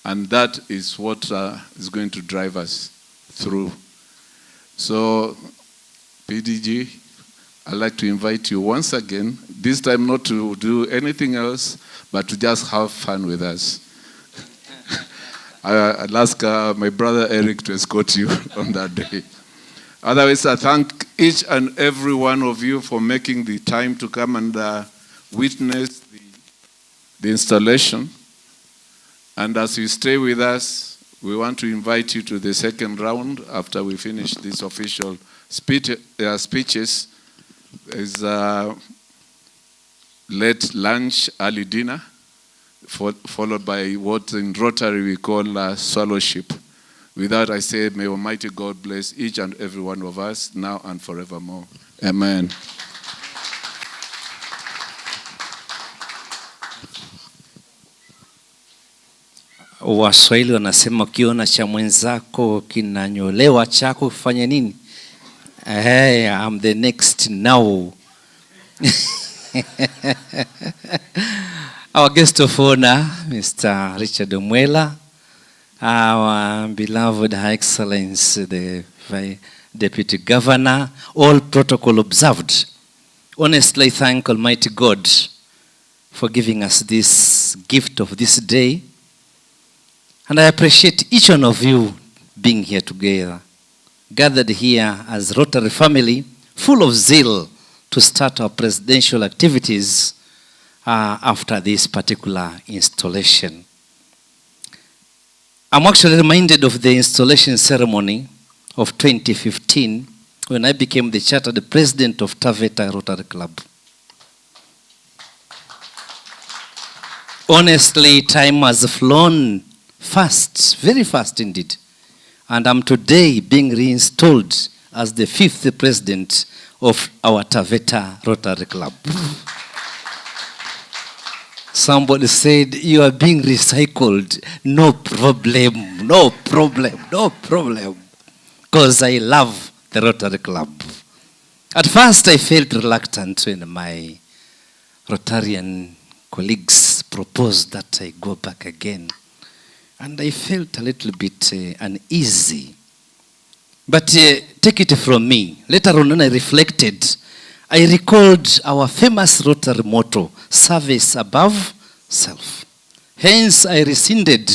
And that is what is going to drive us through. So, PDG, I'd like to invite you once again, this time not to do anything else, but to just have fun with us. I'll ask my brother Eric to escort you on that day. Otherwise, I thank each and every one of you for making the time to come and witness the installation. And as you stay with us, we want to invite you to the second round after we finish these official speeches. Is late lunch, early dinner, followed by what in Rotary we call swallowship. With that, I say, may Almighty God bless each and every one of us now and forevermore. Amen. Waswahili wanasema ukiona cha mwenzako kinanyolewa chako kufanya nini? Hey, I'm the next now. Our guest of honor, Mr. Richard Omwela, our beloved High Excellence, the Deputy Governor, all protocol observed. Honestly, I thank Almighty God for giving us this gift of this day. And I appreciate each one of you being here together, gathered here as Rotary family, full of zeal to start our presidential activities after this particular installation. I'm actually reminded of the installation ceremony of 2015 when I became the chartered president of Taveta Rotary Club. Honestly, time has flown fast, very fast indeed. And I'm today being reinstalled as the 5th president of our Taveta Rotary Club. Somebody said, you are being recycled. No problem, no problem, no problem. Because I love the Rotary Club. At first, I felt reluctant when my Rotarian colleagues proposed that I go back again. And I felt a little bit uneasy. But take it from me. Later on when I reflected, I recalled our famous Rotary motto, service above self. Hence, I rescinded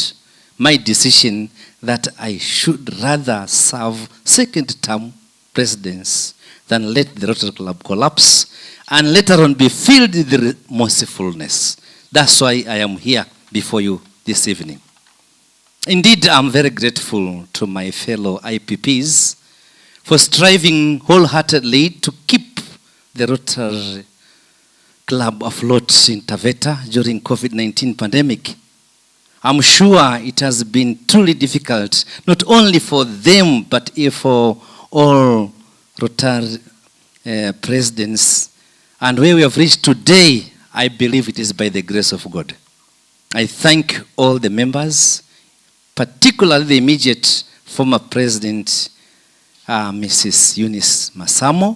my decision that I should rather serve second-term presidents than let the Rotary Club collapse and later on be filled with the mercifulness. That's why I am here before you this evening. Indeed, I'm very grateful to my fellow IPPs for striving wholeheartedly to keep the Rotary Club afloat in Taveta during COVID-19 pandemic. I'm sure it has been truly difficult, not only for them, but for all Rotary presidents. And where we have reached today, I believe it is by the grace of God. I thank all the members, particularly the immediate former president, Mrs. Eunice Masamo,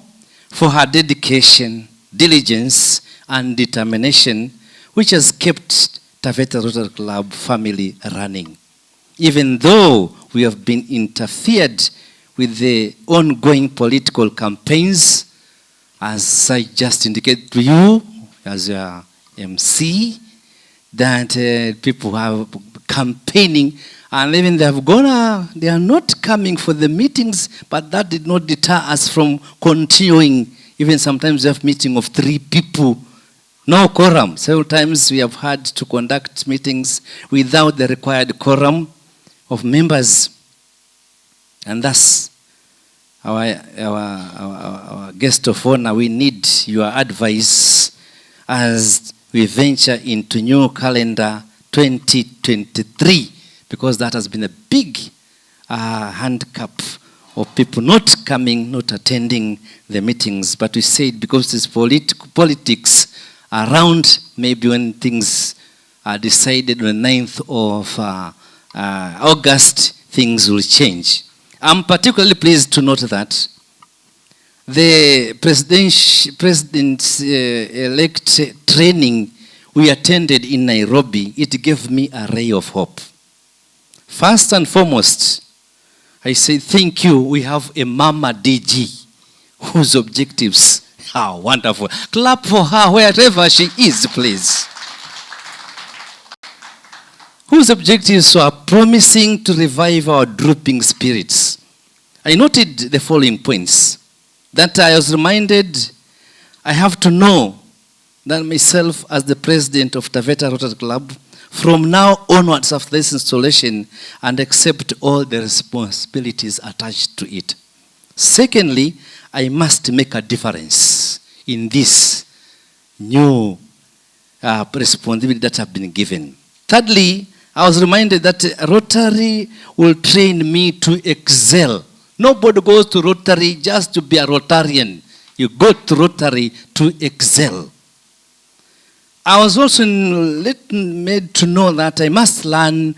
for her dedication, diligence, and determination, which has kept Taveta Rotary Club family running. Even though we have been interfered with the ongoing political campaigns, as I just indicated to you, as your MC, that people have campaigning, and even they have gone, they are not coming for the meetings, but that did not deter us from continuing. Even sometimes we have meeting of 3 people, no quorum. Several times we have had to conduct meetings without the required quorum of members. And thus, our guest of honor, we need your advice as we venture into new calendar 2023, because that has been a big handicap of people not coming, not attending the meetings. But we said because there's politics around, maybe when things are decided on the 9th of August, things will change. I'm particularly pleased to note that the president-elect training we attended in Nairobi, it gave me a ray of hope. First and foremost, I say thank you. We have a Mama DG whose objectives are wonderful. Clap for her wherever she is, please. Whose objectives were promising to revive our drooping spirits. I noted the following points. That I was reminded I have to know that myself as the president of Taveta Rotary Club, from now onwards after this installation, and accept all the responsibilities attached to it. Secondly, I must make a difference in this new responsibility that have been given. Thirdly, I was reminded that Rotary will train me to excel. Nobody goes to Rotary just to be a Rotarian. You go to Rotary to excel. I was also made to know that I must learn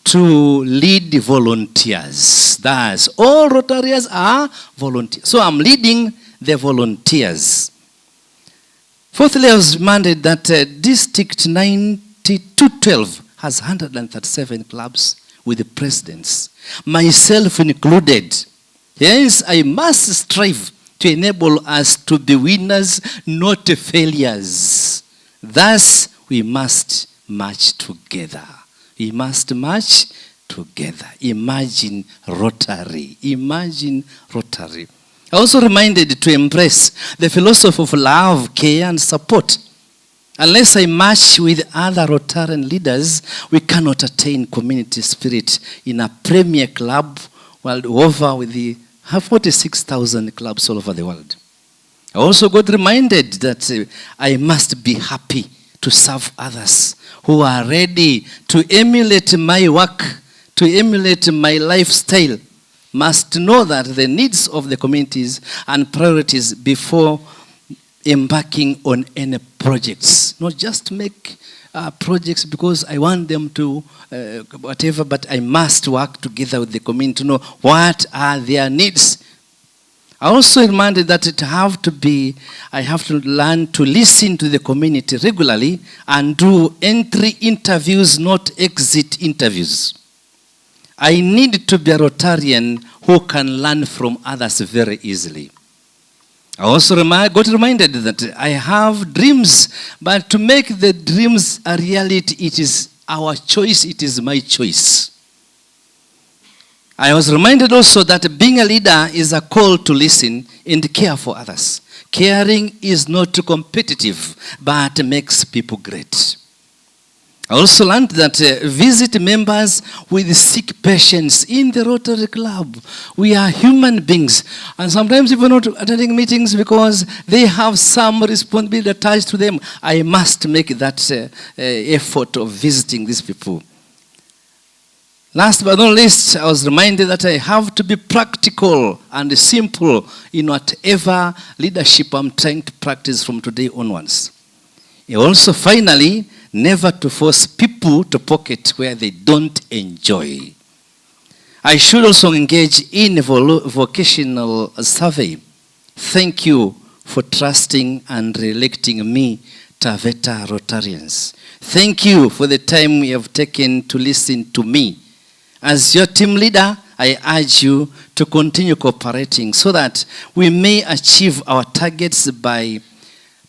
to lead volunteers. That's all Rotarians are volunteers. So I'm leading the volunteers. Fourthly, I was reminded that District 9212 has 137 clubs with the presidents, myself included. Yes, I must strive to enable us to be winners, not failures. Thus, we must march together. We must march together. Imagine Rotary. Imagine Rotary. I also reminded to embrace the philosophy of love, care, and support. Unless I march with other Rotarian leaders, we cannot attain community spirit in a premier club world over with the 46,000 clubs all over the world. I also got reminded that I must be happy to serve others who are ready to emulate my work, to emulate my lifestyle, must know that the needs of the communities and priorities before embarking on any projects. Not just make projects because I want them to whatever, but I must work together with the community to know what are their needs. I also reminded that I have to learn to listen to the community regularly and do entry interviews, not exit interviews. I need to be a Rotarian who can learn from others very easily. I also got reminded that I have dreams, but to make the dreams a reality, it is our choice, it is my choice. I was reminded also that being a leader is a call to listen and care for others. Caring is not competitive, but makes people great. I also learned that visit members with sick patients in the Rotary Club. We are human beings, and sometimes people are not attending meetings because they have some responsibility attached to them. I must make that effort of visiting these people. Last but not least, I was reminded that I have to be practical and simple in whatever leadership I'm trying to practice from today onwards. Also, finally, never to force people to pocket where they don't enjoy. I should also engage in a vocational survey. Thank you for trusting and electing me, Taveta Rotarians. Thank you for the time you have taken to listen to me. As your team leader, I urge you to continue cooperating so that we may achieve our targets by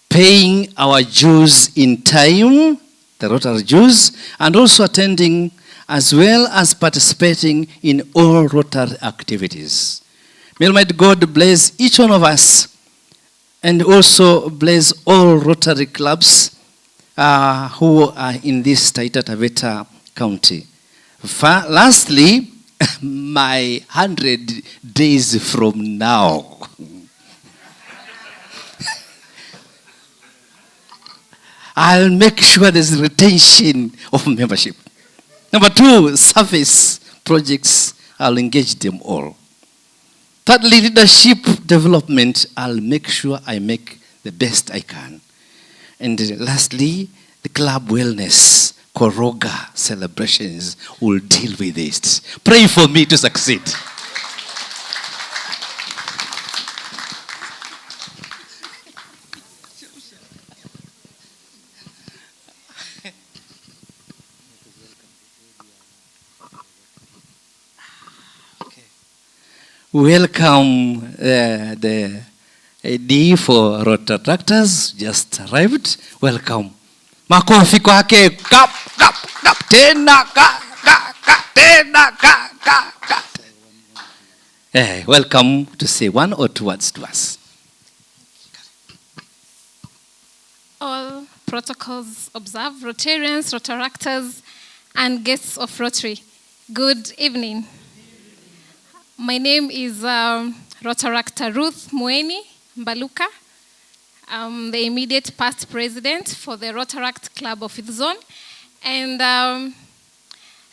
paying our dues in time, the Rotary dues, and also attending as well as participating in all Rotary activities. May Almighty God bless each one of us and also bless all Rotary clubs who are in this Taita Taveta county. Lastly, my 100 days from now. I'll make sure there's retention of membership. Number 2, service projects. I'll engage them all. Thirdly, leadership development. I'll make sure I make the best I can. And lastly, the club wellness. Koroga celebrations will deal with it. Pray for me to succeed. Welcome the AD for Rotary Tractors, just arrived. Welcome. Makofi kwake. Kap. Tena tena welcome to say one or two words to us. All protocols observed, Rotarians, Rotaractors, and guests of Rotary. Good evening. My name is Rotaractor Ruth Mueni Mbaluka. I'm the immediate past president for the Rotaract Club of Fifth Zone. And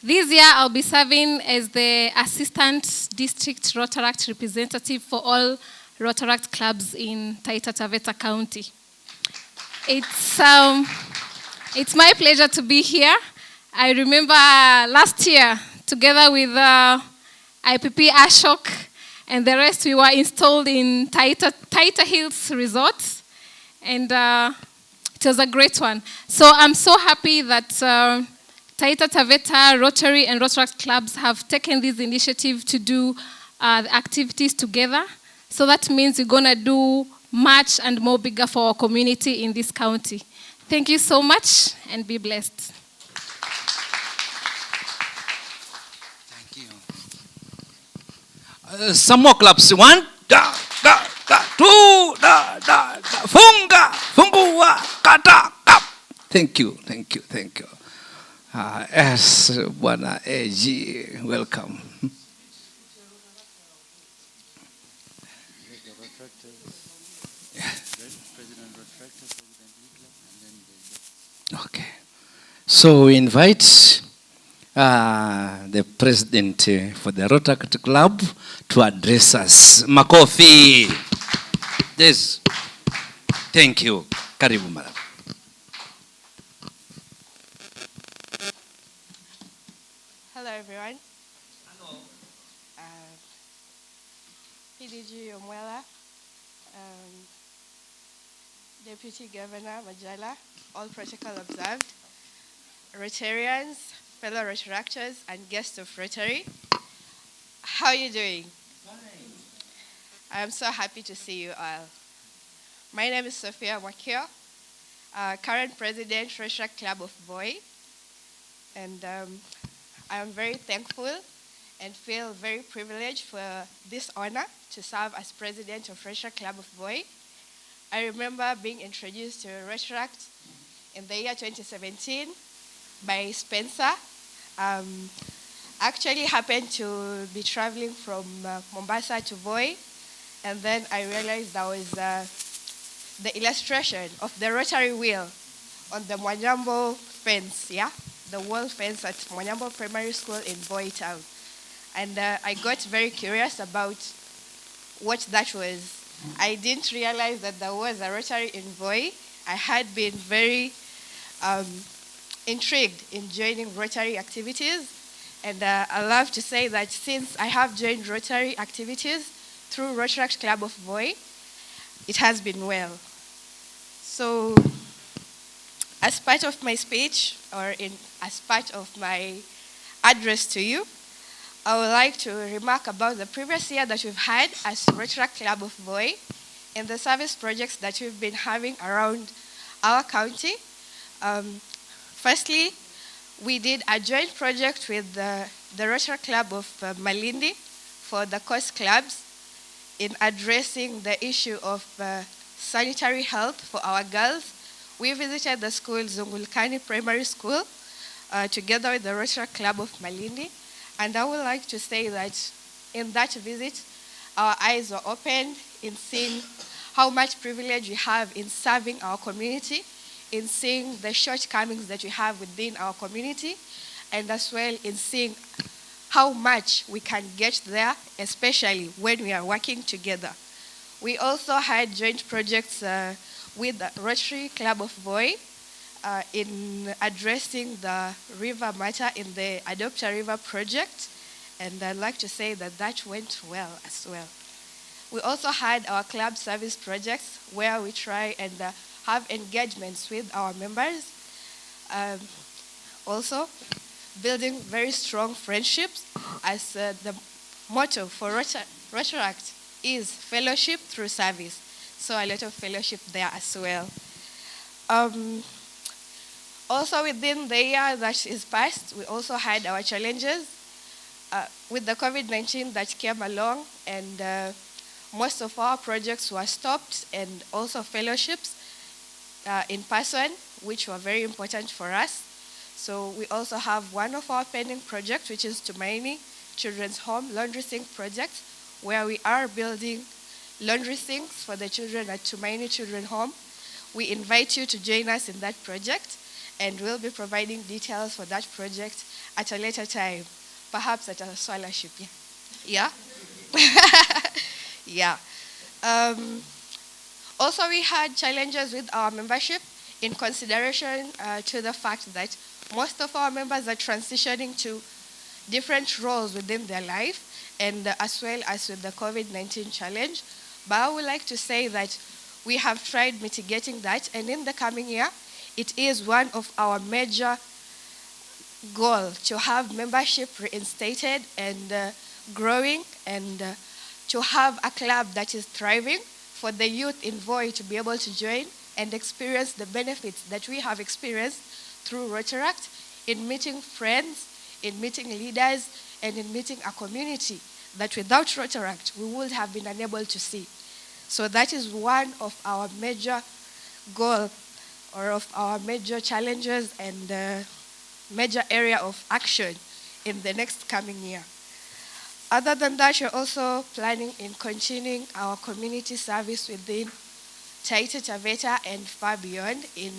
this year I'll be serving as the Assistant District Rotaract representative for all Rotaract clubs in Taita Taveta County. It's my pleasure to be here. I remember last year, together with IPP Ashok and the rest, we were installed in Taita Hills Resort. And it was a great one. So I'm so happy that Taita Taveta, Rotary, and Rotaract clubs have taken this initiative to do the activities together. So that means we're going to do much and more bigger for our community in this county. Thank you so much, and be blessed. Thank you. Some more claps. One, da, da, da, two, da, da, da, funga, fungua, kata, kap. Thank you, thank you, thank you. Yes, Bwana AG, welcome. Okay. So we invite the president for the Rotary Club to address us. Makofi. Yes. Thank you. Karibu madam. Hello everyone. Hello. PDG Omwela, Deputy Governor Majala, all protocol observed, Rotarians, fellow Rotaractors, and guests of Rotary. How are you doing? Fine. I am so happy to see you all. My name is Sophia Wakio, current president, Rotaract Club of Boy, and I am very thankful and feel very privileged for this honor to serve as president of Rotaract Club of Boy. I remember being introduced to Rotaract in the year 2017 by Spencer. Actually happened to be traveling from Mombasa to Voi, and then I realized there was the illustration of the rotary wheel on the Mwanyambo fence, the wall fence at Mwanyambo Primary School in Voi Town. And I got very curious about what that was. I didn't realize that there was a Rotary in Voi. I had been very intrigued in joining Rotary activities. And I love to say that since I have joined Rotary activities through Rotaract Club of Voi, it has been well. So as part of my speech, or as part of my address to you, I would like to remark about the previous year that we've had as Rotaract Club of Voi and the service projects that we've been having around our county. Firstly, we did a joint project with the Rotaract Club of Malindi for the coast clubs in addressing the issue of sanitary health for our girls. We visited the school, Zungulkani Primary School, together with the Rotaract Club of Malindi. And I would like to say that in that visit, our eyes were opened in seeing how much privilege we have in serving our community, in seeing the shortcomings that we have within our community, and as well in seeing how much we can get there, especially when we are working together. We also had joint projects with the Rotary Club of Voi in addressing the river matter in the Adopt a River project, and I'd like to say that that went well as well. We also had our club service projects where we try and have engagements with our members. Also, building very strong friendships, as the motto for Rotaract is fellowship through service. So a lot of fellowship there as well. Also within the year that is past, we also had our challenges with the COVID-19 that came along, and most of our projects were stopped, and also fellowships in person, which were very important for us. So we also have one of our pending projects, which is Tumaini Children's Home Laundry Sink Project, where we are building laundry sinks for the children at Tumaini Children Home. We invite you to join us in that project, and we'll be providing details for that project at a later time, perhaps at a scholarship. Yeah? Yeah. Also, we had challenges with our membership in consideration to the fact that most of our members are transitioning to different roles within their life, and as well as with the COVID-19 challenge. But I would like to say that we have tried mitigating that, and in the coming year, it is one of our major goals to have membership reinstated and growing, and to have a club that is thriving for the youth in Voi to be able to join and experience the benefits that we have experienced through Rotaract in meeting friends, in meeting leaders, and in meeting a community that without Rotaract we would have been unable to see. So that is one of our major goals, or of our major challenges and major area of action in the next coming year. Other than that, we're also planning in continuing our community service within Taita Taveta and far beyond in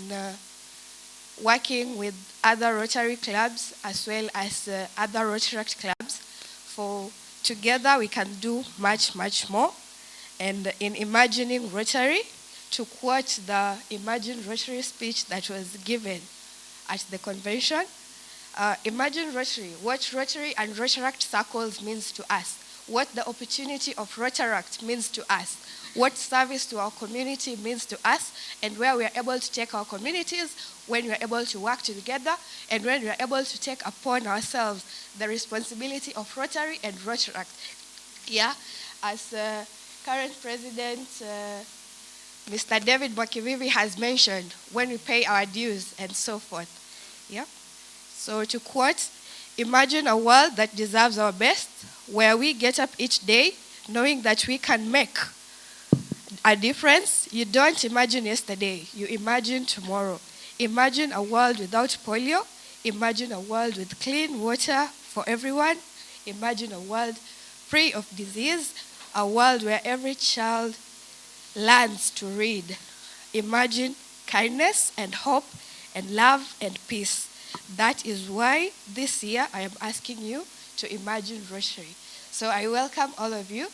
working with other Rotary clubs as well as other Rotaract clubs. For together we can do much, much more. And in imagining Rotary, to quote the Imagine Rotary speech that was given at the convention, imagine Rotary, what Rotary and Rotaract circles means to us, what the opportunity of Rotaract means to us, what service to our community means to us, and where we are able to take our communities, when we are able to work together, and when we are able to take upon ourselves the responsibility of Rotary and Rotaract. Yeah, as current President Mr. David Mwakivivi has mentioned, when we pay our dues and so forth. Yeah. So to quote, imagine a world that deserves our best, where we get up each day knowing that we can make a difference. You don't imagine yesterday, you imagine tomorrow. Imagine a world without polio. Imagine a world with clean water for everyone. Imagine a world free of disease, a world where every child learns to read. Imagine kindness and hope and love and peace. That is why this year I am asking you to imagine Rotary. So I welcome all of you,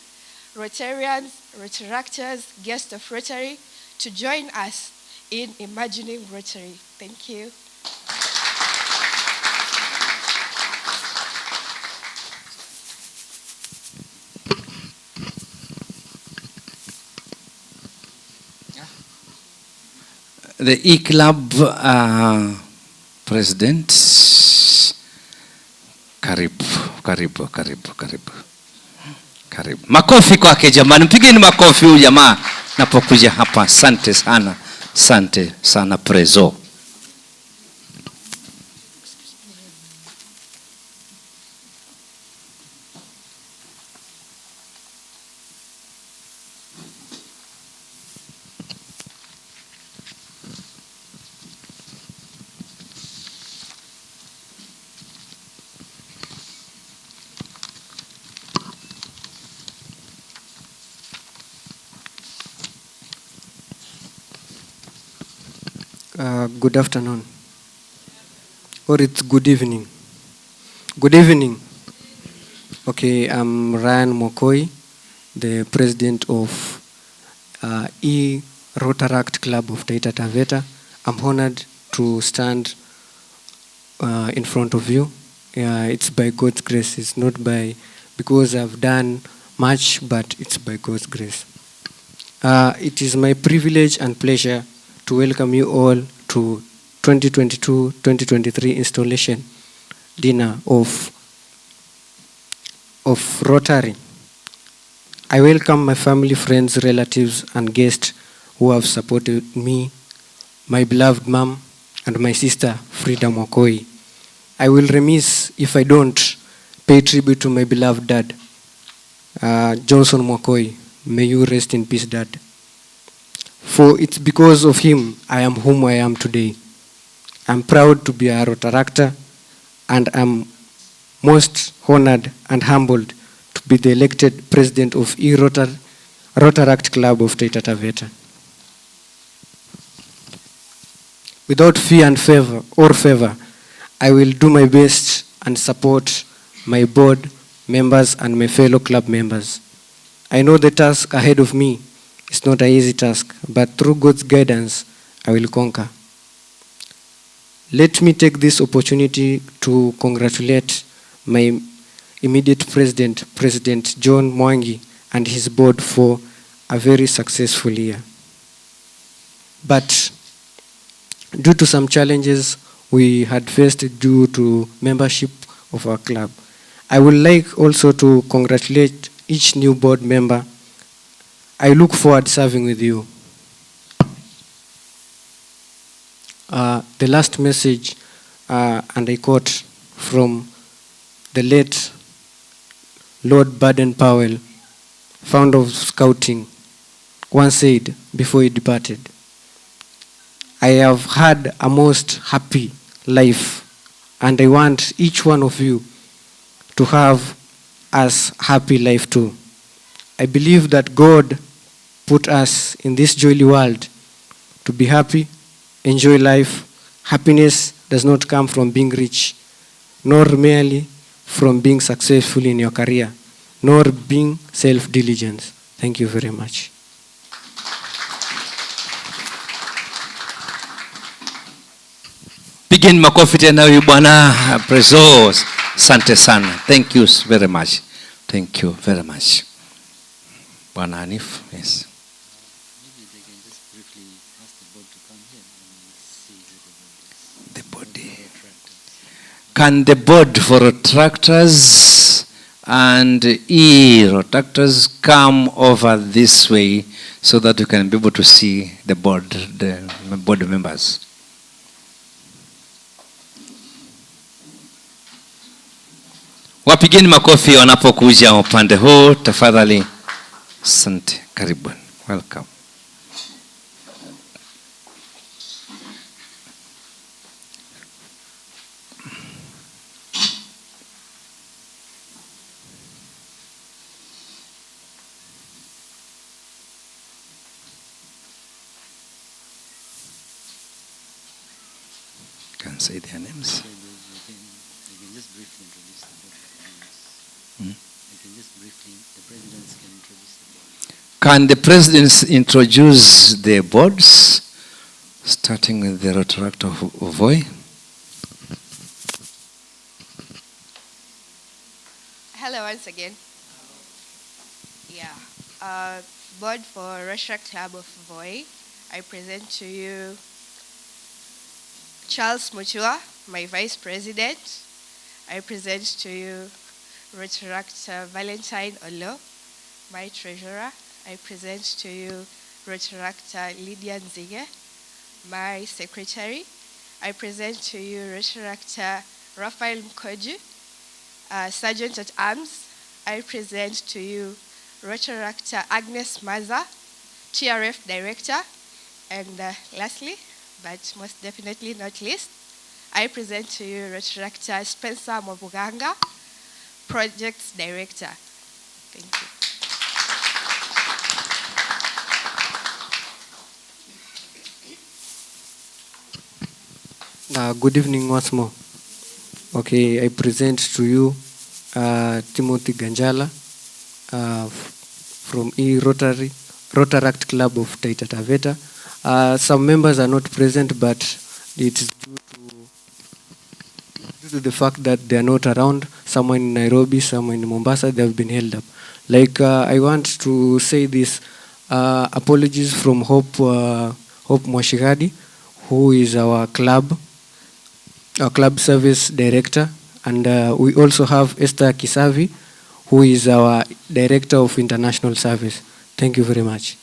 Rotarians, Rotaractors, guests of Rotary, to join us in imagining Rotary. Thank you. The E-Club President, karibu. Makofi kwake jamani, mpigeni makofi huyu jamaa napokuja hapa. Asante sana Prezo. Good afternoon, or it's good evening. Good evening. Okay, I'm Ryan Mokoi, the president of E-Rotaract Club of Taita Taveta. I'm honored to stand in front of you. It's by God's grace. It's not because I've done much, but it's by God's grace. It is my privilege and pleasure to welcome you all to 2022-2023 installation dinner of Rotary. I welcome my family, friends, relatives, and guests who have supported me, my beloved mom, and my sister, Frida Mokoi. I will remiss if I don't pay tribute to my beloved dad, Johnson Mokoi. May you rest in peace, Dad. For it's because of him I am whom I am today. I'm proud to be a Rotaractor, and I'm most honored and humbled to be the elected president of E-Rotary Rotaract Club of Taita Taveta. Without fear and favor, I will do my best and support my board members and my fellow club members. I know the task ahead of me is not an easy task, but through God's guidance, I will conquer. Let me take this opportunity to congratulate my immediate president, President John Mwangi, and his board for a very successful year. But due to some challenges we had faced due to membership of our club, I would like also to congratulate each new board member. I look forward to serving with you. The last message, and I quote from the late Lord Baden-Powell, founder of Scouting, once said before he departed, I have had a most happy life, and I want each one of you to have as happy life too. I believe that God put us in this jolly world to be happy, enjoy life. Happiness does not come from being rich, nor merely from being successful in your career, nor being self-diligent. Thank you very much. Pigeni makofi tena huyu bwana Prezo. Asante sana. Thank you very much. Thank you very much. Bwana Hanif, yes. Maybe they can just briefly ask the board to come here and see the body. Can the board for tractors and e-tractors come over this way so that you can be able to see the board members? Wapigeni makofi wanapokuja upande huu tafadhali. Asante, karibu. Welcome. Can say their names. They can just briefly introduce the board. They can just briefly, the presidents can introduce the board. Can the presidents introduce the boards, starting with the Rotaract of Voi? Hello once again. Yeah, board for Rotaract Club of Voi. I present to you Charles Mutua, my vice president. I present to you Rotaract Valentine Olo, my treasurer. I present to you Rotaract Lydia Nzige, my secretary. I present to you Rotaract Raphael Mkoju, Sergeant at Arms. I present to you Rotaract Agnes Maza, TRF Director. And lastly, but most definitely not least, I present to you Rotaract Spencer Mobuganga, Projects Director. Thank you. Good evening once more. Okay, I present to you Timothy Ganjala from Rotaract Club of Taita Taveta. Some members are not present, but it is due to the fact that they are not around. Some in Nairobi, some in Mombasa, they have been held up. Like, I want to say this, apologies from Hope Mwashigadi, who is our club service director. And we also have Esther Kisavi, who is our director of international service. Thank you very much.